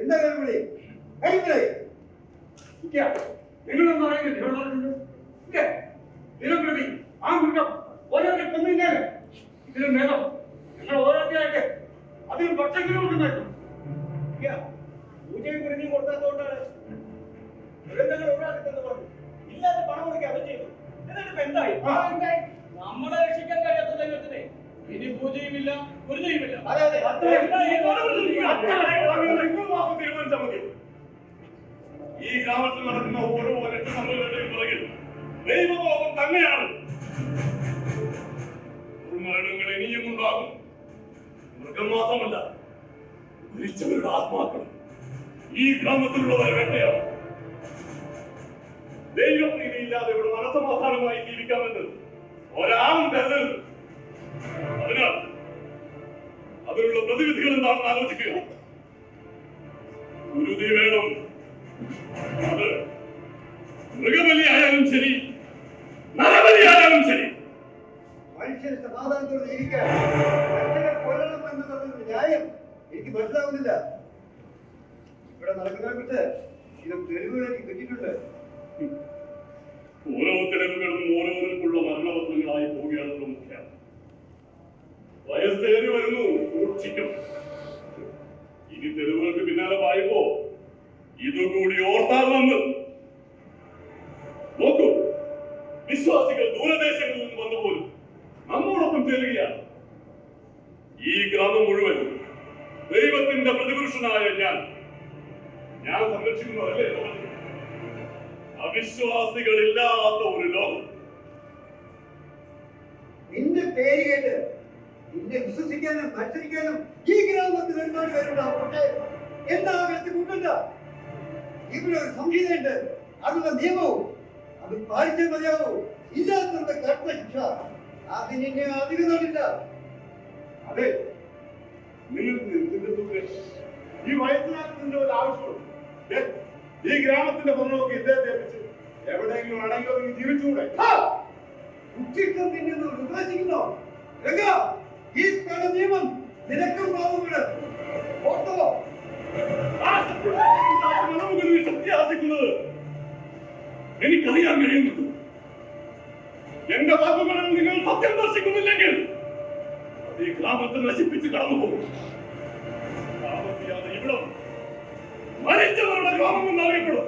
എന്താ കരിമിളി? കരിമിളി നിങ്ങളൊന്നും അറിയുന്നില്ല ഇവിടെ നടക്കുന്നത്. ഇല്ലേ? ദിനംപ്രതി ആ മൃഗം ഓരോരുത്തരെ കൊന്നില്ലാതെ ഇതിലും നേരം ഞങ്ങൾ ഓരോരുത്തരായിട്ട് അതിന് പക്ഷെങ്കിലും ഉണ്ടായിരുന്നു. പൂജയും കുരുതിയും കൊടുക്കാത്തതുകൊണ്ടാണ് ദുരന്തങ്ങൾ ഒഴിവാക്കിട്ടെന്ന് പറഞ്ഞു. ഇല്ലാത്ത പണം കൊടുക്കുക അത് ചെയ്തു. എന്നിട്ട് ഇപ്പൊ എന്തായി? നമ്മളെ രക്ഷിക്കാൻ കഴിയാത്ത ദൈവത്തിനെ ഇനി പൂജയുമില്ല കുരുതിയുമില്ല. തീരുമാനിച്ചാൽ മതി. ഈ ഗ്രാമത്തിൽ നടക്കുന്ന ഓരോ രക്തസംഭവങ്ങളുടെയും പുറകിൽ ദൈവകോപം തന്നെയാണ്. ദുർമരണങ്ങൾ ഇനിയും ഉണ്ടാകും. മൃഗം മാത്രമല്ല, മരിച്ചവരുടെ ആത്മാക്കൾ ഈ ഗ്രാമത്തിലുള്ളവരെ വേട്ടയാണ്. ദൈവപ്രീതിയില്ലാതെ ഇവിടെ മനസമാധാനമായി ജീവിക്കാമെന്ന് ഒരാളും കരുതരുത്. അതിനാൽ അതിനുള്ള പ്രതിവിധികൾ എന്താണെന്ന് ആലോചിക്കുക. ഗുരുതി വേണം. അത് മൃഗബലിയായാലും ശരി, നരബലിയായാലും ശരി. മനുഷ്യന് സമാധാനത്തോടെ ജീവിക്കാൻ മനുഷ്യനെ കൊല്ലണം എന്നതൊരു ന്യായം എനിക്ക് മനസ്സിലാവുന്നില്ല. ഇവിടെ നടക്കുന്നതിനെ കുറിച്ച് ചില തെളിവുകൾ എനിക്ക് കിട്ടിയിട്ടുണ്ട്. ഓരോ തെളിവുകളും ഓരോരുക്കുള്ള മരണപത്രങ്ങളായി പോവുകയാണെന്നുള്ള മുഖ്യം. വയസ്സേറി വരുന്നു, സൂക്ഷിക്കണം. ഇനി തെളിവുകൾക്ക് പിന്നാലെ പായുമ്പോ ഇതുകൂടി ഓർത്താൽ വന്ന് നോക്കൂ. വിശ്വാസികൾ ദൂരദേശങ്ങളിൽ നിന്ന് വന്നുപോലും നമ്മോടൊപ്പം ചേരുകയാണ്. ഈ ഗ്രാമം മുഴുവൻ ദൈവത്തിന്റെ പ്രതിപുരുഷനായ ഞാൻ സംരക്ഷിക്കുന്നതല്ലേ ലോകം. അവിശ്വാസികളില്ലാത്ത ഒരു ലോകം. നിന്റെ പേര് കേട്ട് നിന്നെ വിശ്വസിക്കാനും മത്സരിക്കാനും ഈ ഗ്രാമത്തിൽ ഒരുപാട് പേരുണ്ടാവും. പക്ഷേ എന്താ വ്യക്തി കൂട്ടണ്ട. ഇവിടെ ഒരു സംഹിതയുണ്ട്, അതുള്ള നിയമവും അത് പാലിച്ചേ മതിയാവൂ. ഇല്ലാത്തവരുടെ കർത്ത ശിക്ഷ അതിന് അധികം നാളില്ല. അതെ, നിങ്ങൾക്ക് ഈ വയസ്സിനകത്തിന്റെ ഒരു ആവശ്യമുള്ളൂ. ഈ ഗ്രാമത്തിന്റെ ഭരണമൊക്കെ ഇദ്ദേഹത്തെ ഏൽപ്പിച്ച് എവിടെയെങ്കിലും ആണെങ്കിലും ഒതുങ്ങി ജീവിച്ചുകൂടെ? ഉച്ചിഷ്ടം തിന്നുന്നു നിർദ്ദേശിക്കുന്നോ? ഈ പല നിയമം നിനക്കും ബാബുവിടെ ഓർത്തോ? സത്യാസിക്കുന്നത് എനിക്കറിയാൻ കഴിയുന്നത്. എന്റെ വാക്കുകളിൽ നിങ്ങൾ സത്യം ദർശിക്കുന്നില്ലെങ്കിൽ അത് ഈ ഗ്രാമത്തെ നശിപ്പിച്ച് കടന്നുപോകും. താമസിയാതെ ഇവിടം മരിച്ചവരുടെ ഗ്രാമം എന്നറിയപ്പെടും.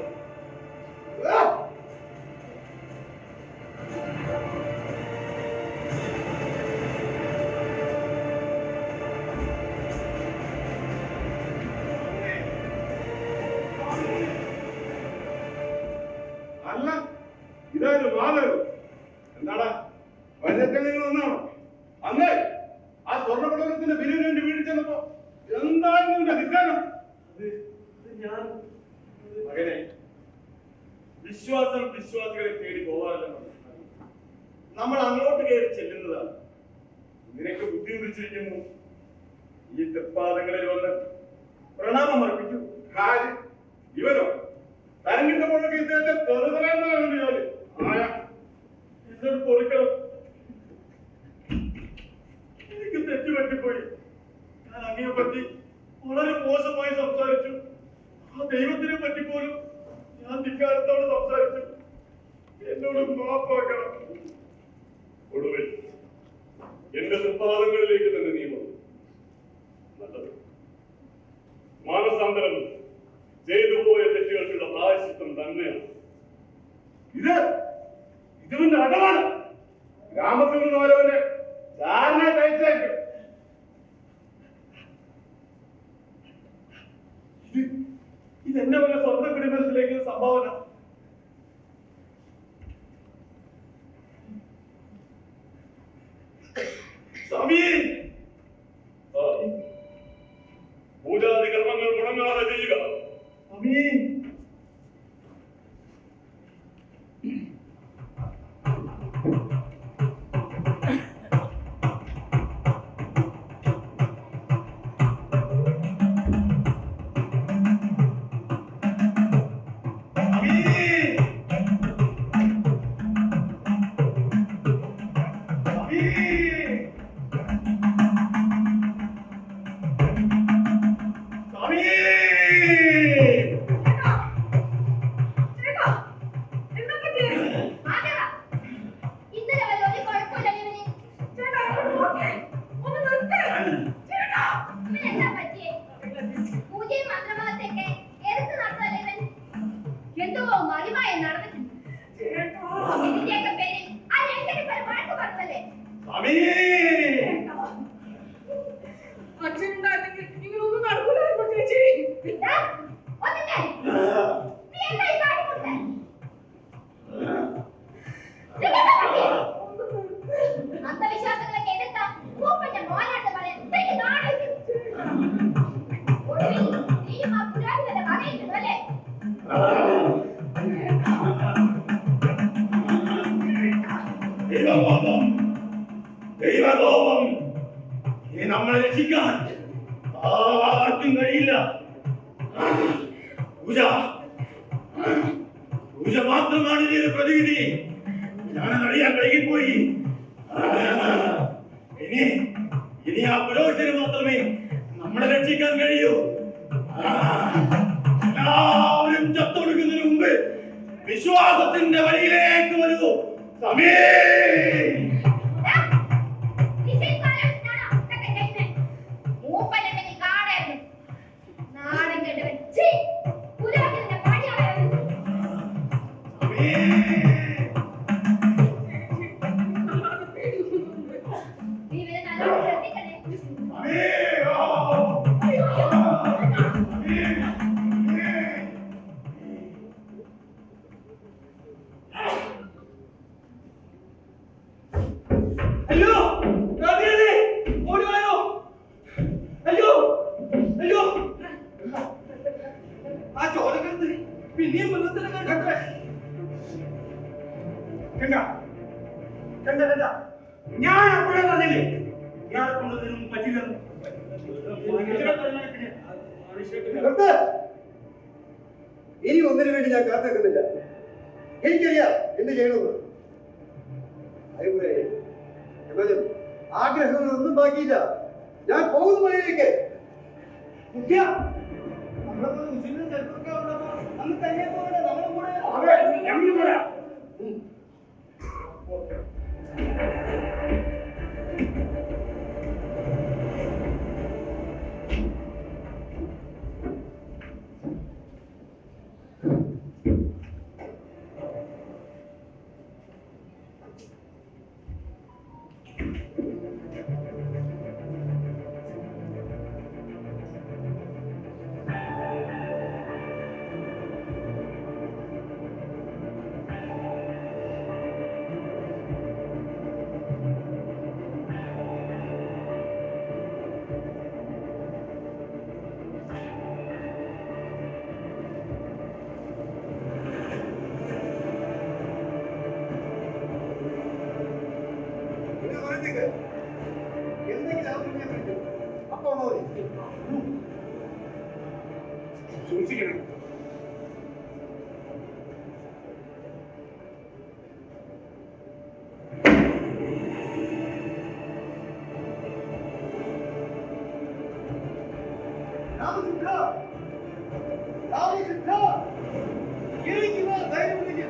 തെറ്റാൻ നിങ്ങൾ ഒന്നാണോ? അന്ന് ആ സ്വർണ്ണ ബില്ലിന് വേണ്ടി വീട്ടിൽ ചെന്നപ്പോ എന്തായിരുന്നു നിന്റെ അധികാരം? ഞാൻ മകനെ, വിശ്വാസം വിശ്വാസികളെ തേടി പോകാറില്ലെന്ന് നമ്മൾ അങ്ങോട്ട് കയറി ചെല്ലുന്നതാണ്. നിനക്ക് ബുദ്ധി ഉദിച്ചിരിക്കുന്നു. ഈ തൃപ്പാദങ്ങളിൽ വന്ന് പ്രണാമം അർപ്പിക്കൂ. ഇവനോ തരം കിട്ടുമ്പോഴൊക്കെ ഇദ്ദേഹത്തെ തെറുതലെന്നാണ് ജോലി. എന്നോട് പൊറുക്കണം. എനിക്ക് തെറ്റുപറ്റിപ്പോയി. ഞാൻ അങ്ങയെ പറ്റി വളരെ മോശമായി സംസാരിച്ചു. ആ ദൈവത്തിനെ പറ്റി പോലും ഞാൻ ധിക്കാരത്തോട് സംസാരിച്ചു. എന്നോട് മാപ്പാക്കണം. ഒടുവിൽ എന്റെ തൃപ്പാദങ്ങളിലേക്ക് തന്നെ നീ വന്നു. നല്ലത്. മാനസാന്തരം ചെയ്തു പോയ തെറ്റുകൾക്കുള്ള പ്രായശ്ചിത്തം തന്നെയാണ്. ഇതിന്റെ അടവാണ്. ഗ്രാമത്തിൽ നിന്ന് ഓരോന്ന് ധാരണ കഴിച്ചേക്കും. ഇതെന്നെ വല്ല സ്വന്തം കുടുംബത്തിലേക്ക് സംഭാവന. സ്വാമി, പൂജാതി കർമ്മങ്ങൾ മുടങ്ങാതെ ചെയ്യുക. സ്വാമി, അച്ഛനുണ്ടായിരുന്നെങ്കിൽ ഇങ്ങനൊന്നും നടക്കൂലായിരുന്നു ചേച്ചി. അന്ധവിശ്വാസങ്ങളൊക്കെ എതിർത്താ മൂപ്പന്റെ മോനാട്ട് പറയാൻ എനിക്ക് നാണില്ല. ഒടുവിൽ നീയും ആ പുരാതികളുടെ വകയിട്ടു അല്ലേ? ദൈവകോപം ഇനി നമ്മളെ രക്ഷിക്കാൻ ആർക്കും കഴിയില്ല. പൂജ മാത്രമാണ് ഇതിന്റെ പ്രതിവിധി. ഞാനത് അറിയാൻ വൈകിപ്പോയി. ഇനി ആ പുരോഹിതന് മാത്രമേ നമ്മളെ രക്ഷിക്കാൻ കഴിയൂ. എല്ലാവരും ചത്തൊടുക്കുന്നതിന് മുമ്പ് വിശ്വാസത്തിന്റെ വഴിയിലേക്ക് വരൂ. സമീ ഞാൻ അപ്പോഴേ പറഞ്ഞില്ലേ ഇയാളെ കൊണ്ടതിനും പറ്റില്ലെന്ന്. ഇനി ഒന്നിനു വേണ്ടി ഞാൻ കാത്തിരിക്കുന്നില്ല. എനിക്കറിയാം എന്ത് ചെയ്യണമെന്ന്. എന്നാലും ആഗ്രഹങ്ങളൊന്നും ബാക്കിയില്ല. ഞാൻ പോകുന്ന വഴിയിലേക്ക് അന്ന് തന്നെ പോലെ നമ്മളും കൂടെ ദൂരത്തേക്ക് എന്തെങ്കിലും ആവശ്യം ഞാൻ വിളിക്കും. അപ്പൊ മതി. സൂക്ഷിക്കണം. രാമചന്ദ്ര, രാമചന്ദ്ര, ഇറങ്ങി വാ, ധൈര്യം ഉണ്ടെങ്കിൽ.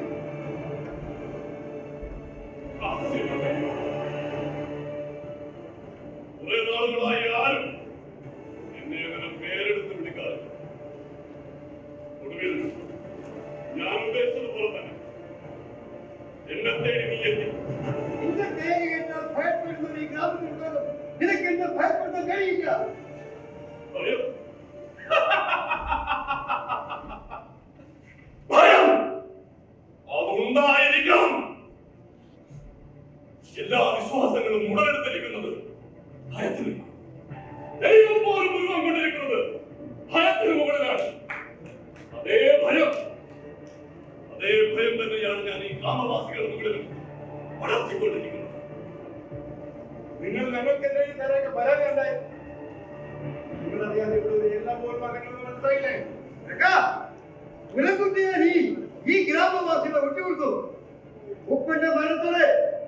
കുറെ നാളുകളായി ആരും എന്നെ അങ്ങനെ പേരെടുത്ത് വിളിക്കാറില്ല. ഒടുവിൽ ഞാൻ ഉദ്ദേശിച്ചതുപോലെ തന്നെ എന്നെ തേടി നീ എത്തി. നിന്റെ പേര് കേട്ടാൽ ഭയപ്പെടുന്ന ഈ ഗ്രാമത്തിലുണ്ടാകും. നിനക്ക് എന്നെ ഭയപ്പെടുത്താൻ കഴിയില്ല. പറയൂ. ഭയം അതുണ്ടായിരിക്കണം. എല്ലാ വിശ്വാസങ്ങളും ഉടലെടുത്തിരിക്കുന്നത് ഭയത്തിൽ. ദൈവം പോലും ഉരുവം കൊണ്ടിരിക്കുന്നത് ഭയത്തിന് മുകളിലാണ്. അതേ ഭയം തന്നെയാണ് ഞാൻ ഈ ഗ്രാമവാസികളുടെ മുകളിലും വളർത്തിക്കൊണ്ടിരിക്കുന്നത്. നിങ്ങൾ ഞങ്ങൾക്കെതിരെ ഈ തരക്ക് പരാതി ഉണ്ടായി. നിങ്ങളറിയാതെ ഇവിടെ ഒരു എല്ലാ പോലും മനസ്സിലായില്ലേ? വിലക്കുട്ടിയെ നീ ഈ ഗ്രാമവാസികളെ ഒറ്റുകൊടുത്തു. ഉപ്പന്റെ മരണത്തോടെ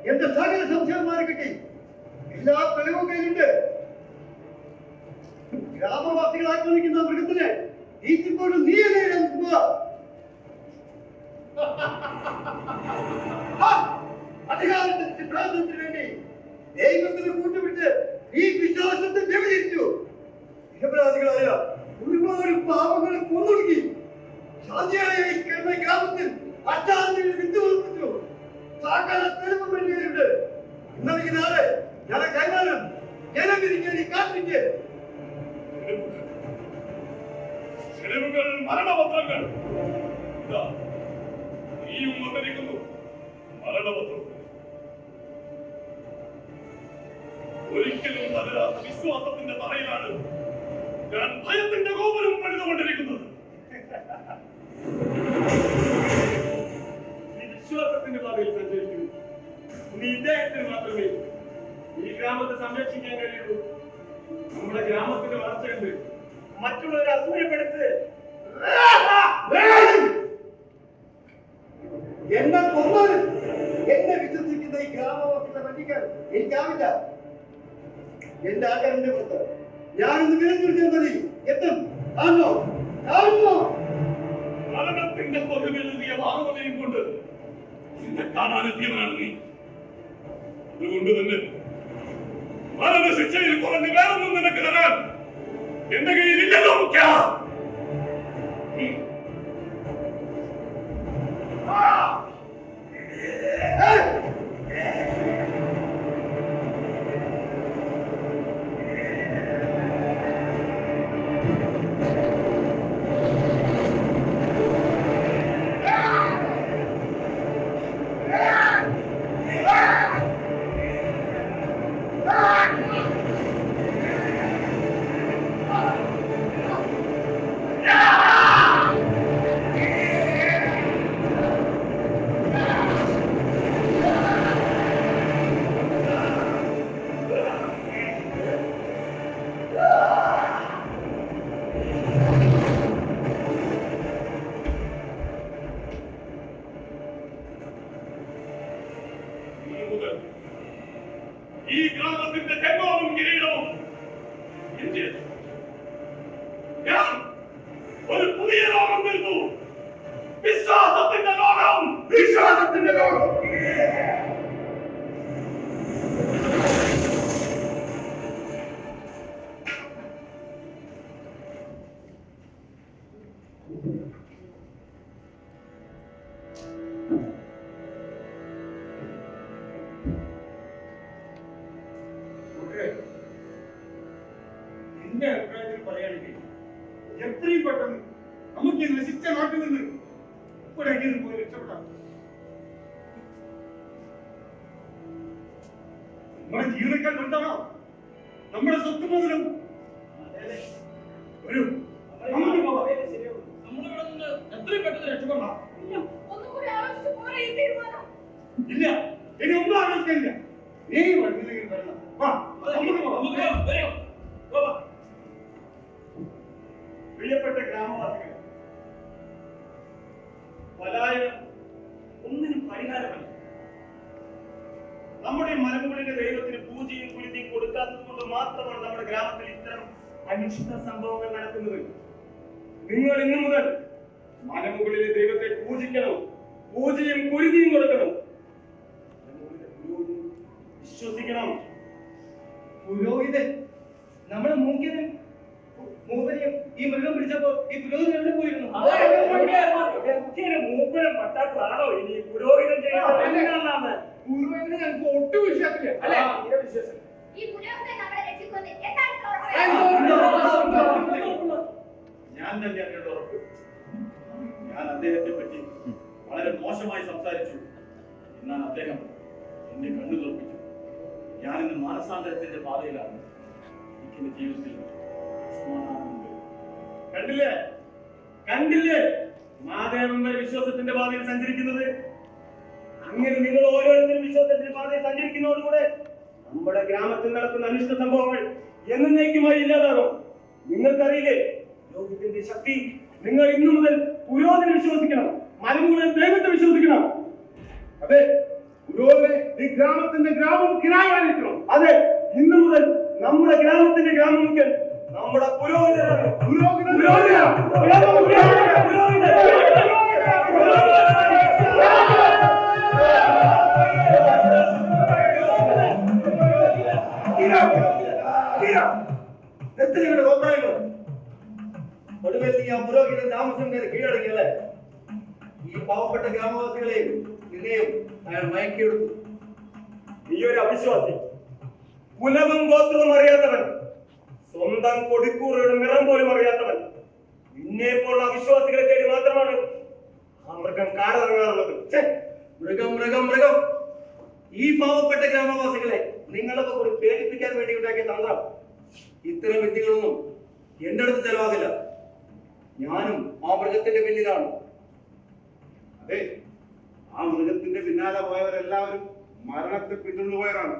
എന്റെ സകല സംശയന്മാരെ കിട്ടി. എല്ലാ തെളിവും കയ്യിലുണ്ട്. ഗ്രാമവാസികൾ ആക്രമിക്കുന്ന മൃഗത്തിനെ ഈറ്റിക്കൊണ്ട് നീ അധികാരത്തിന്റെ സിദ്ധാന്തത്തിന് വേണ്ടി ദൈവത്തിന് കൂട്ടുപിടിച്ച് ഈ വിശ്വാസത്തെ വ്യവഹരിച്ചു. നിരപരാധികളായ ഒരുപാട് പാവങ്ങളെ കൊന്നൊടുക്കി. ശാന്തിയായി കിടന്ന ഗ്രാമത്തിൽ അഷ്ടാന്തിയിൽ വിത്തുവെപ്പിച്ചു. സകല തെളിവ് വേണ്ടിയുണ്ട്. ഇന്നലെ നാളെ ഞാൻ കൈമാറും. ജനം വിരിക്കാൻ ഈ കാത്തിരിക്കെ. തെളിവുകൾ, മരണപത്രങ്ങൾ. ഇതാ, നീയും വന്നിരിക്കുന്നു. മരണപത്രം. ഒരിക്കലും തകരാത്ത വിശ്വാസത്തിന്റെ തറയിലാണ് ഞാൻ ഭയത്തിന്റെ ഗോപുരം പണിതുകൊണ്ടിരിക്കുന്നത്. ഈ വിശ്വാസത്തിന്റെ പാതയിൽ സഞ്ചരിക്കുന്നു. നീ ഇദ്ദേഹത്തിന് മാത്രമേ ഈ ഗ്രാമത്തെ സംരക്ഷിക്കാൻ കഴിയുള്ളൂ. നമ്മുടെ ഗ്രാമത്തിന്റെ വളർച്ചയുണ്ട്. മറ്റുള്ളവരെ അസൂയപ്പെടുത്ത്. എന്നെ കൊന്നാലും എന്നെ വിശ്വസിക്കുന്ന ഈ ഗ്രാമവാസികളെ പറ്റിക്കാൻ എനിക്കാവില്ല. എന്റെ ആചാരന്റെ പുറത്ത് ഞാനൊന്ന് വിലയിരുത്തിയാൽ മതി. എത്തും. കാണോ കാണോ മരണത്തിന്റെ സ്വരമെഴുതിയ ഭാഗവതയും കൊണ്ട് നിന്നെ കാണാനെത്തിയവനാണ് നീ. അതുകൊണ്ട് തന്നെ മരണശിക്ഷയിൽ കുറഞ്ഞ് വേറൊന്നും നിനക്ക് തരാൻ എന്റെ കയ്യിലില്ലല്ലോ മുഖ്യ. ഈ ഗ്രാമത്തിന്റെ ചെങ്കോലും കിരീടവും ഞാൻ ഒരു പുതിയ ലോകം വരുന്നു. വിശ്വാസത്തിന്റെ ലോകം. വിശ്വാസത്തിന്റെ ലോകം. എന്റെ അഭിപ്രായത്തിൽ പറയുകയാണെങ്കിൽ എത്രയും പെട്ടെന്ന് നമുക്ക് ഈ നശിച്ച നാട്ടിൽ നിന്ന് എവിടെയെങ്കിലും പോയി രക്ഷപ്പെടാം. നമ്മുടെ ജീവനക്കാർ എന്താണോ നമ്മുടെ സ്വത്ത് മുതലും ഒരു നമുക്ക് പോവാം. നമ്മളിവിടെ നിന്ന് എത്രയും പെട്ടെന്ന് രക്ഷപ്പെടാം. ഒന്നും കൂടി ആലോചിച്ച് പോരെ ഈ തീരുമാനം. ഇല്ല, ഇനി ഒന്നും ആലോചിക്കാനില്ല. നീ വഴിയിലേക്ക് വരണം. വാ, നമുക്ക് പോവാം. പ്രിയപ്പെട്ട ഗ്രാമവാസികൾ, പലായനം ഒന്നിനും പരിഹാരമല്ല. നമ്മുടെ മലമുകളിലെ ദൈവത്തിന് പൂജയും കുരുതിയും കൊടുക്കാത്തത് കൊണ്ട് മാത്രമാണ് നമ്മുടെ ഗ്രാമത്തിൽ ഇത്തരം അനിഷ്ട സംഭവങ്ങൾ നടക്കുന്നത്. നിങ്ങൾ ഇന്നു മുതൽ മലമുകളിലെ ദൈവത്തെ പൂജിക്കണം, പൂജയും കുരുതിയും കൊടുക്കണം, വിശ്വസിക്കണം. പുരോഹിതൻ നമ്മുടെ മൂക്കിനും മൂപ്പനെയും ഈ മൃഗം പിടിച്ചപ്പോ ഈ പുരോഹിതൻ എവിടെ പോയിരുന്നു? മൂപ്പനും പറ്റാത്തതാണോ ഇനി പുരോഹിതൻ ചെയ്യുന്നത്? പുരോഹിതന് ഞങ്ങൾക്ക് ഒട്ടും വിശ്വാസമില്ല. അല്ലെ വിശ്വാസം ഈ പുരോഹിതൻ നമ്മളെ രക്ഷിക്കുമെന്ന് എന്താണ് ഉറപ്പ്? ഞാൻ തന്നെ അതിനോട് ഉറപ്പ്. ഞാൻ അദ്ദേഹത്തെ പറ്റി വളരെ മോശമായി സംസാരിച്ചു. എന്നാൽ അദ്ദേഹം എന്റെ കണ്ണു തുറപ്പിച്ചു. ഞാൻ ഇന്ന് മാനസാന്തരത്തിന്റെ പാതയിലാണ്. എനിക്കെന്റെ ജീവിതത്തിൽ കണ്ടില്ലേ കണ്ടില്ലേ മാധവൻ വിശ്വാസത്തിന്റെ പാതയിൽ സഞ്ചരിക്കുന്നത്? അങ്ങനെ നിങ്ങൾ ഓരോരുത്തരും വിശ്വാസത്തിന്റെ പാതയിൽ സഞ്ചരിക്കുന്നതോടുകൂടെ നമ്മുടെ ഗ്രാമത്തിൽ നടക്കുന്ന അനിഷ്ട സംഭവങ്ങൾ എന്നേക്കുമായി ഇല്ലാതാകും. നിങ്ങൾക്കറിയില്ലേ ലോകത്തിന്റെ ശക്തി? നിങ്ങൾ ഇന്നു മുതൽ പുരോഹിതനെ വിശ്വസിക്കണം, മലമുകളിൽ ദൈവത്തെ വിശ്വസിക്കണം. അതെ, പുരോഹിതനെ ഈ ഗ്രാമത്തിന്റെ ഗ്രാമമുഖ്യനായി ആയിരിക്കണം. അതെ, ഇന്നു മുതൽ നമ്മുടെ ഗ്രാമത്തിന്റെ ഗ്രാമമുഖ്യൻ നമ്മുടെ പുരോഹിതനാണ്. ഒടുവിൽ നീ ആ പുരോഹിതൻ താമസം കീഴടങ്ങിയല്ലേ? ഈ പാവപ്പെട്ട ഗ്രാമവാസികളെയും നിന്നെയും അയാൾ മയക്കിയെടുത്തു. നീ ഒരു അവിശ്വാസി, കുലവും ഗോത്രവും അറിയാത്തവൻ, സ്വന്തം കൊടിക്കൂറയുടെ നിറം പോലും അറിയാത്തവൻ. നിന്നെ പോലുള്ള അവിശ്വാസികളെ തേടി മാത്രമാണ് ആ മൃഗം കാടിറങ്ങാറുള്ളത്. മൃഗം മൃഗം മൃഗം ഈ പാവപ്പെട്ട ഗ്രാമവാസികളെ നിങ്ങളൊക്കെ കൂടി പേടിപ്പിക്കാൻ വേണ്ടി ഉണ്ടാക്കിയ തന്ത്രം. ഇത്തരം വിദ്യകളൊന്നും എന്റെ അടുത്ത് ചെലവാകില്ല. ഞാനും ആ മൃഗത്തിന്റെ പിന്നിലാണ്. അതെ, ആ മൃഗത്തിന്റെ പിന്നാലെ പോയവരെല്ലാവരും മരണത്തെ പിന്തുടർന്നുപോയവരാണ്.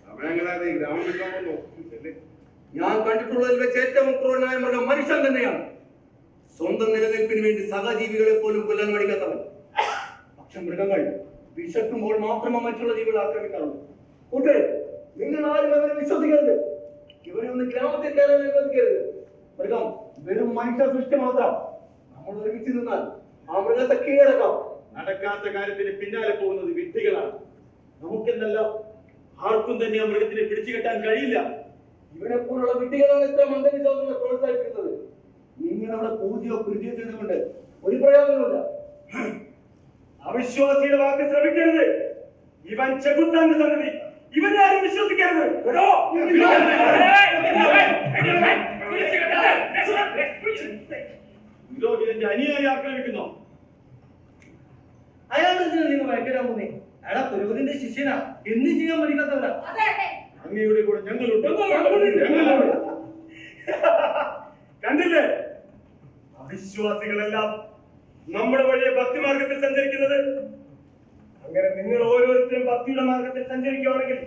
സമയങ്ങളാതെ ഈ ഗ്രാമം വിൽക്കാമെന്നോ? ഞാൻ കണ്ടിട്ടുള്ളതിൽ വെച്ച് ഏറ്റവും ക്രൂരനായ മൃഗം മനുഷ്യൻ തന്നെയാണ്. സ്വന്തം നിലനിൽപ്പിന് വേണ്ടി സഹജീവികളെ പോലും കൊല്ലാൻ മടിക്കാത്തവൻ. പക്ഷെ മൃഗങ്ങൾ വിശക്കുമ്പോൾ മാത്രമേ മറ്റുള്ള ജീവികളെ ആക്രമിക്കാറുള്ളൂ. കൂട്ടരെ, നിങ്ങൾ ആരും അവരെ വിശ്വസിക്കരുത്. ഇവരെ ഒന്ന് ഗ്രാമത്തിൽ കയറാൻ അനുവദിക്കരുത്. മൃഗം വെറും മനുഷ്യ സൃഷ്ടി മാത്രം. നമ്മൾ ഒരുമിച്ച് നിന്നാൽ ആ മൃഗത്തെ കീഴടക്കാം. നടക്കാത്ത കാര്യത്തിന് പിന്നാലെ പോകുന്നത് വിഡ്ഢികളാണ്. നമുക്കെന്നല്ല ആർക്കും തന്നെ ആ മൃഗത്തിനെ പിടിച്ചു കെട്ടാൻ കഴിയില്ല. ഇവരെ പോലുള്ള വിഡ്ഢികളാണ് ഇത്തരം അന്ധവിശ്വാസങ്ങളെ പ്രോത്സാഹിപ്പിക്കുന്നത്. നിങ്ങൾ അവിടെ പൂജയോ കുരുതിയോ ചെയ്തുകൊണ്ട് ഒരു പ്രയോജനമില്ല. അവിശ്വാസിയുടെ വാക്ക് ശ്രമിക്കരുത്. ഇവൻ ചെകുത്താന്റെ സന്നദ്ധി. ഇവരാരും വിശ്വസിക്കരുത്. പുരോഹിതന്റെ അനുയായി ആക്രമിക്കുന്നു. അയാളെ നിങ്ങൾ ഭയങ്കര പോന്നേ. അയാളെ പുരോഹിതന്റെ ശിഷ്യനാ. എന്തും ചെയ്യാൻ പഠിക്കാത്തവരാ. അതെ അതെ, അങ്ങയുടെ കൂടെ ഞങ്ങളുണ്ട്. കണ്ടില്ലേ, അവിശ്വാസികളെല്ലാം നമ്മുടെ വഴിയെ ഭക്തിമാർഗത്തിൽ സഞ്ചരിക്കുന്നത്. അങ്ങനെ നിങ്ങൾ ഓരോരുത്തരും ഭക്തിയുടെ മാർഗത്തിൽ സഞ്ചരിക്കുകയാണെങ്കിൽ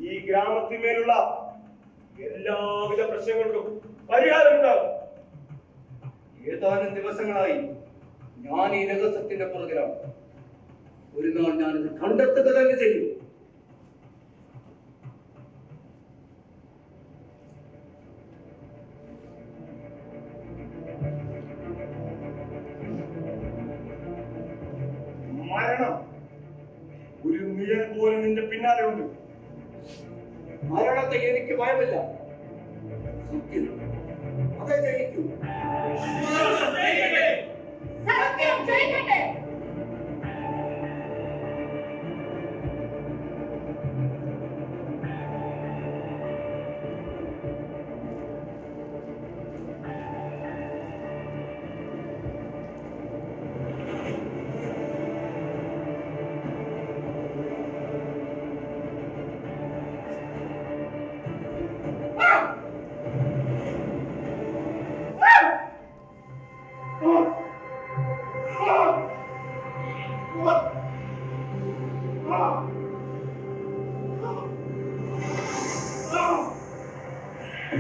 ഈ ഗ്രാമത്തിന്മേലുള്ള എല്ലാവിധ പ്രശ്നങ്ങൾക്കും പരിഹാരമുണ്ടാകും. ഏതാനും ദിവസങ്ങളായി ഞാൻ ഈ രഹസ്യത്തിന്റെ പുറകിലാണ്. ഒരു നാൾ ഞാനിത് കണ്ടെത്തുക തന്നെ ചെയ്യും. മരണം ഒരു നിഴൽ പോലും നിന്റെ പിന്നാലെ ഉണ്ട്. മരണത്തെ എനിക്ക് ഭയമില്ല. സത്യം അതേ ജയിക്കൂ. സത്യം ജയിക്കട്ടെ. ഈ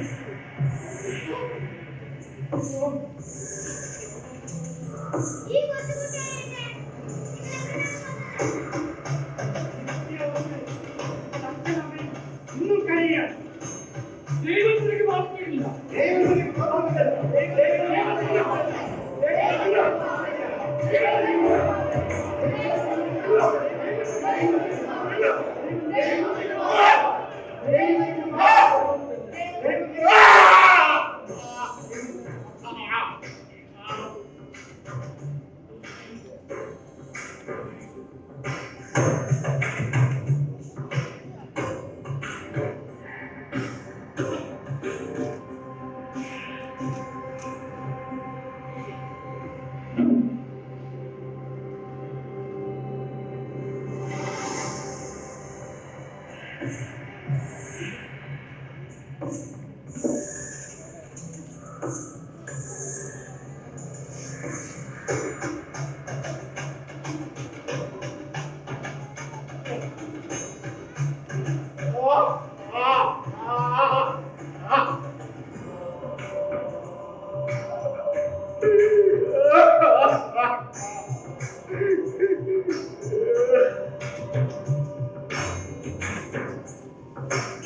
കൊച്ചുകുട്ടിയെ ഇന്നും കഴിയാൻ ദൈവത്തിലേക്ക് മാത്രമില്ല.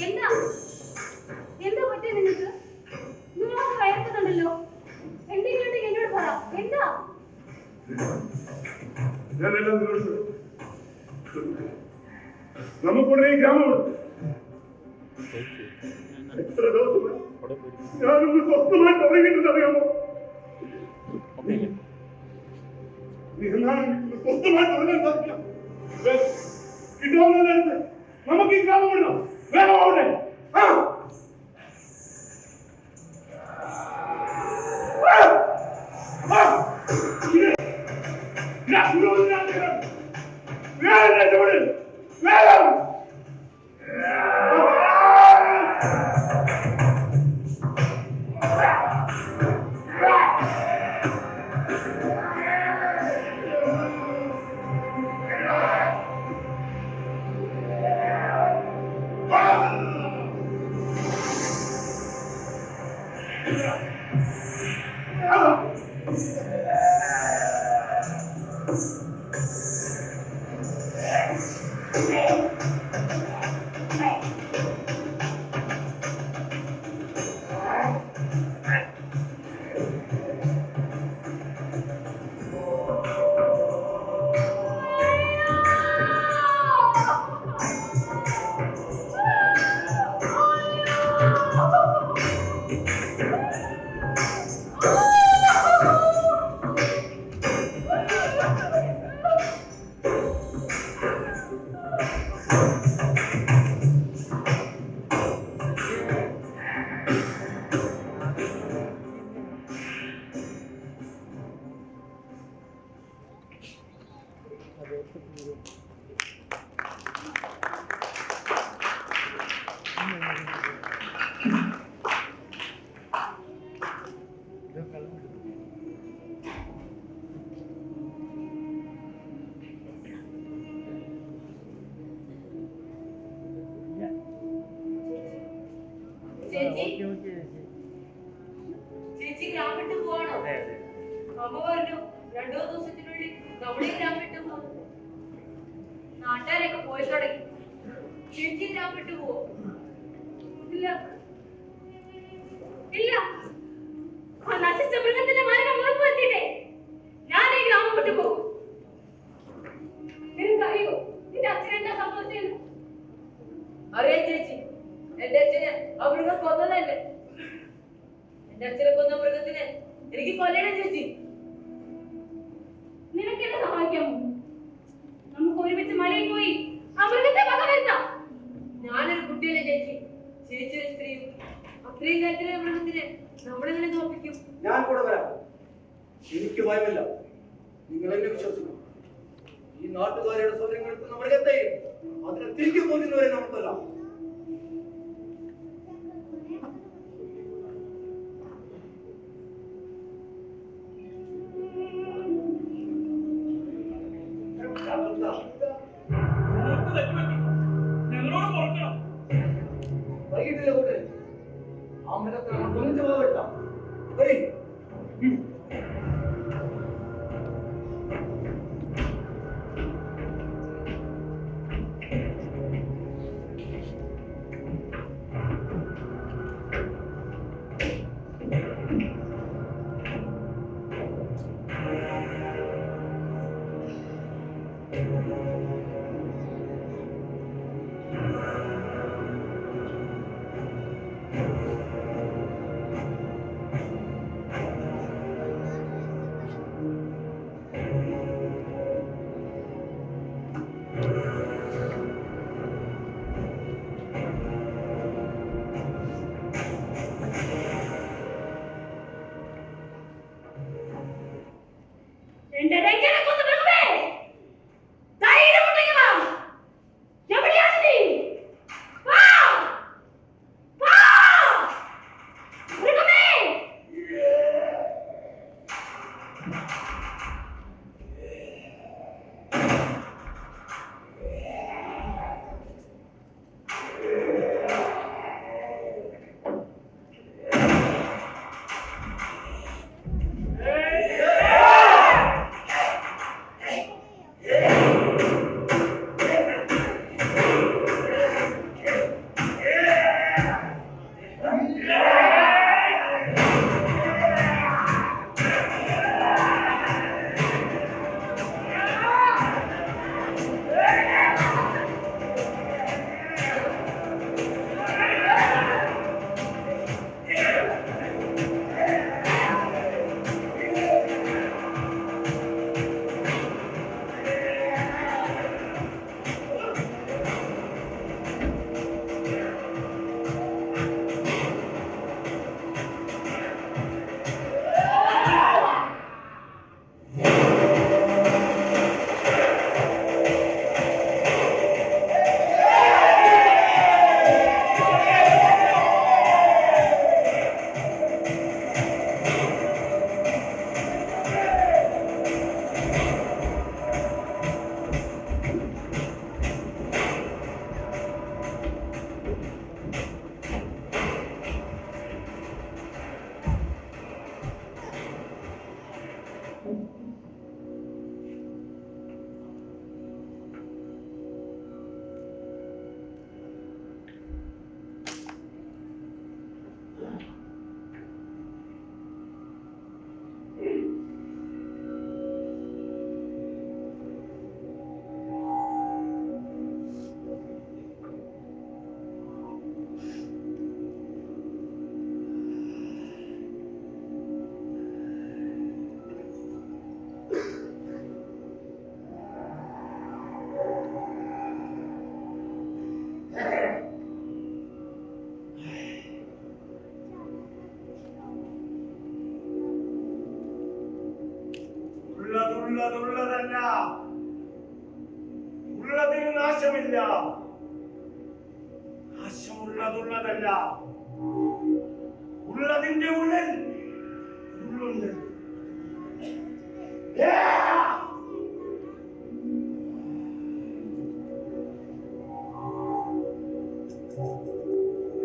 എന്താ എന്താ പറ്റിയ നിങ്ങൾക്ക്? നിങ്ങളൊക്കെ വയർക്കുന്നുണ്ടല്ലോ. എന്തെങ്കിലും എന്നോട് പറ. എന്താ? ഞാനെല്ലാം നിന്നോട് നമുക്കുടനെ ഈ ഗ്രാമമുണ്ട്. എത്ര ദിവസമായി ഞാനൊന്ന് സ്വസ്ഥമായി തുടങ്ങിയിട്ടുണ്ട് അറിയാമോ? നീ എന്നാണ് സ്വസ്ഥമായി തുടങ്ങാൻ സാധിക്കാം? കിട്ടാവുന്നതിനടുത്ത് നമുക്ക് ഈ ഗ്രാമം വിടണം. വേണം അവിടെ. ചേച്ചി ഗ്രാമം വിട്ടു പോവാണോ? അമ്മ പറഞ്ഞു 2 ദിവസത്തിനുള്ളിൽ നമ്മുടെ ഗ്രാമം വിട്ടു പോകും. നാട്ടുകാരൊക്കെ പോയി തുടങ്ങി. ചേച്ചി ഗ്രാമം വിട്ടു പോവോ? ഇല്ല ഇല്ല, ആ നശിച്ച മൃഗത്തിന്റെ മരണം ഉറപ്പുവരുത്തിയിട്ടേ ഞാൻ ഈ ഗ്രാമം വിട്ടു പോകും. നിനക്കറിയോ നിന്റെ അച്ഛൻ എന്താ സംഭവിച്ചത്? അറിയാം ചേച്ചി, എന്റെ അച്ഛനെ ആ മൃഗം കൊന്നതല്ലേ. എന്റെ അച്ഛനെ കൊന്ന മൃഗത്തിനെ എനിക്ക് കൊല്ലണം ചേച്ചി. നിനക്കെന്നെ സഹായിക്കാമോ? നമുക്ക് ഒരുമിച്ച് മലയിൽ പോയി ആ മൃഗത്തെ വകവരുത്താം. ഞാനൊരു കുട്ടിയല്ലേ ചേച്ചി, ചേച്ചി ഒരു സ്ത്രീയും. അത്രയും കാര്യത്തിലെ മൃഗത്തിനെ നമ്മളെങ്ങനെ തോൽപ്പിക്കും? ഞാൻ കൂടെ വരാം. എനിക്ക് ഭയമില്ല. നിങ്ങൾ എന്നെ വിശ്വസിക്കും. ഈ നാട്ടുകാരുടെ സൗകര്യങ്ങൾ എടുക്കുന്ന മൃഗത്തെയും അതിനെ തിരികെ പോകുന്നവരെ നമുക്കെല്ലാം വൈകിട്ടില്ല കൂട്ടെ. ആ മൃഗത്തെ നമുക്ക് ഒന്നിച്ച് പോകട്ടാം. വരി. എന്റെ രംഗനെ കൊന്നു മൃഗമേ, ധൈര്യമുണ്ടെങ്കിൽ വാ. എവിടെയാണ് നീ? വാ, വാ, മൃഗമേ. ഉള്ളതല്ല, ഉള്ളതിന് നാശമില്ല. നാശമുള്ളതുള്ളതല്ല, ഉള്ളതിന്റെ ഉള്ളിൽ ഉള്ളുണ്ട്.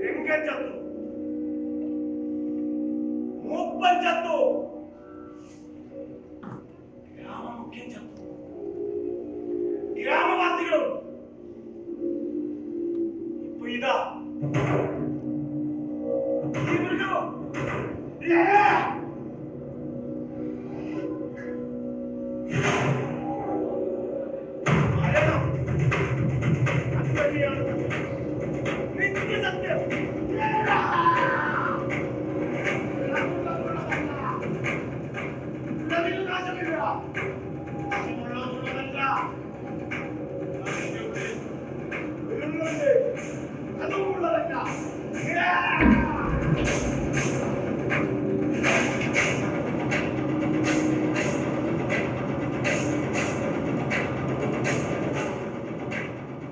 രംഗൻ ചത്തു, മൂപ്പൻ ചത്തു, ഗ്രാമമുഖ്യൻ ചത്തു, ഗ്രാമവാസികളും ഇപ്പൊ ഇതാ ഈ മൃഗവും മരണം അത് തന്നെയാണ് നിത്യസത്യം. ഉള്ളതിൽ നാശമില്ല, നാശമുള്ളതുള്ളതല്ല. ഉള്ളുണ്ട്, അതും ഉള്ളതല്ല.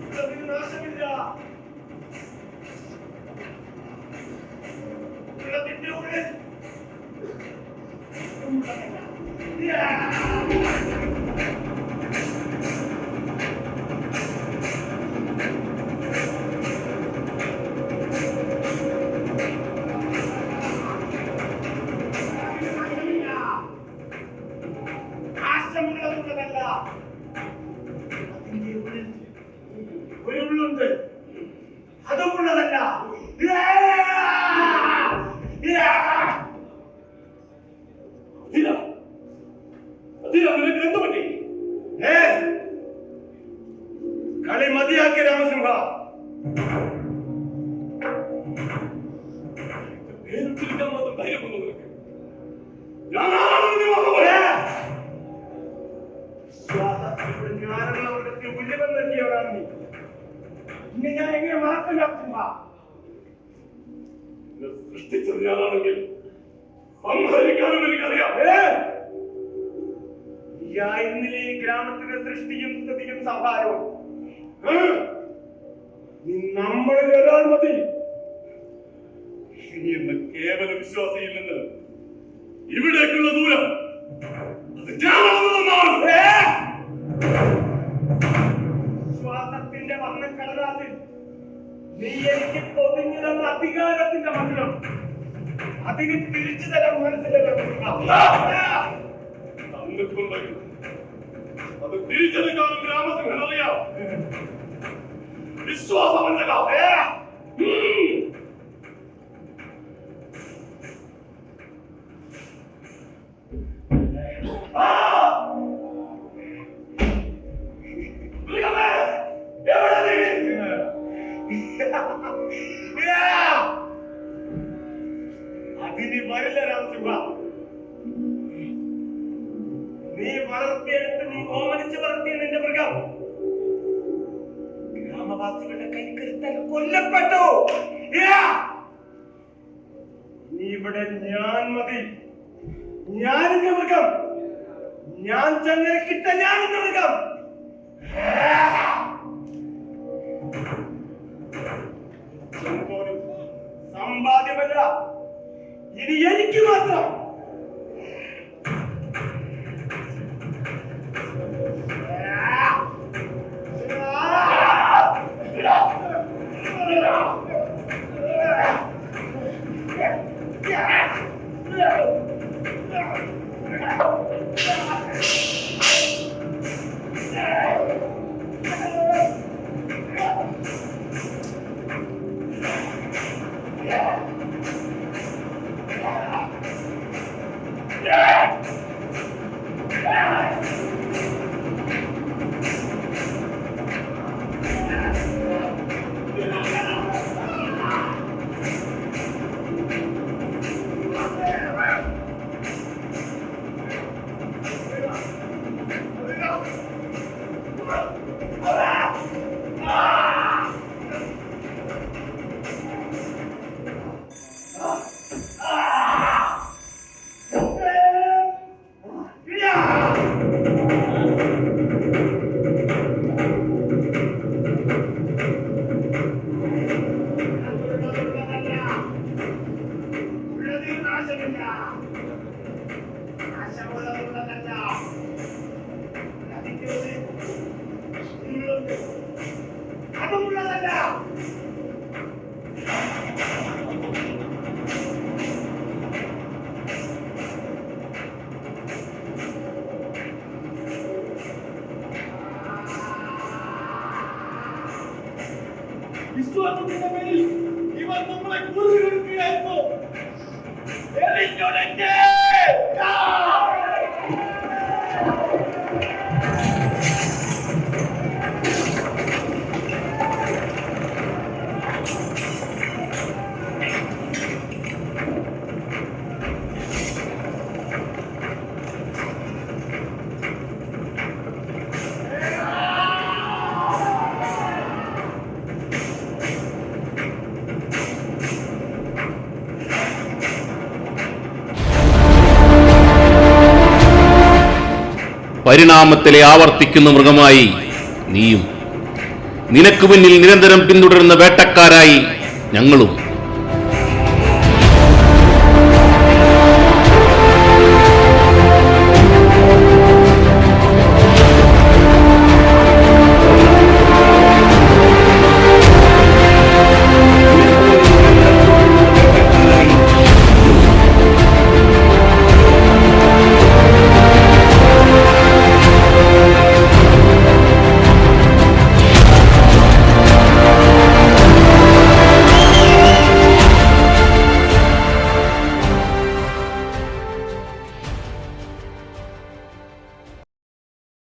ഉള്ളതിന് നാശമില്ല, ഉള്ളതിന്റെ ഉള്ളിൽ നിനക്ക് എന്ത് പറ്റി? കളി മതിയാക്കിയ രാമസിംഹ. പേരിട്ടിരിക്കാൻ മാത്രം ധൈര്യമൊന്നും നിനക്ക്. ഞാനാണെന്ന് നീ മറന്നു പോയോ? ജ്ഞാനമുള്ളവർക്ക് ഉള്ളിവൻ നൽകിയവരാണ് നീ. ഇനി ഞാൻ എങ്ങനെ മറക്കില്ല സിംഹ. എന്നെ സൃഷ്ടിച്ചത് ഞാനാണെങ്കിൽ സംഹരിക്കാനും എനിക്കറിയാം. നീയായിരുന്നില്ലേ ഈ ഗ്രാമത്തിന്റെ സൃഷ്ടിയും സ്ഥിതിയും സംഹാരവും. നമ്മളിൽ ഒരാൾ മതി. നീ എന്ന കേവല വിശ്വാസിയിൽ നിന്ന് ഇവിടേക്കുള്ള ദൂരം അത് ഞാനാണെന്നാണ്. ശ്വാസത്തിന്റെ വർണ്ണക്കടലാസിൽ നീ എനിക്ക് പൊതിഞ്ഞു തന്ന അധികാരത്തിന്റെ മന്ത്രം അതിന് തിരിച്ചു തരാൻ മനസ്സിലല്ലോ. അത് തിരിച്ചെടുക്കാനും ഗ്രാമസിംഹൻ അറിയാം. വിശ്വാസമല്ല. അതിന് വരില്ല രാമസിംഹ. നീ വളർത്തിയെടുത്ത് നീ ഓമനിച്ച് വളർത്തിയ നിന്റെ മൃഗം ഗ്രാമവാസികളുടെ കൈക്കരുത്താൽ കൊല്ലപ്പെട്ടു. നീ ഇവിടെ ഞാൻ മതി. ഞാനിന്റെ മൃഗം, ഞാൻ ചങ്ങലക്കിട്ട ഞാനിന്റെ മൃഗം. സമ്പാദ്യമല്ല, ഇനി എനിക്ക് മാത്രം. വിശ്വാസത്തിന്റെ പേരിൽ ഇവർ നമ്മളെ കുറിയെടുക്കുകയായിരുന്നു. പരിണാമത്തിലെ ആവർത്തിക്കുന്ന മൃഗമായി നീയും, നിനക്ക് മുന്നിൽ നിരന്തരം പിന്തുടരുന്ന വേട്ടക്കാരായി ഞങ്ങളും.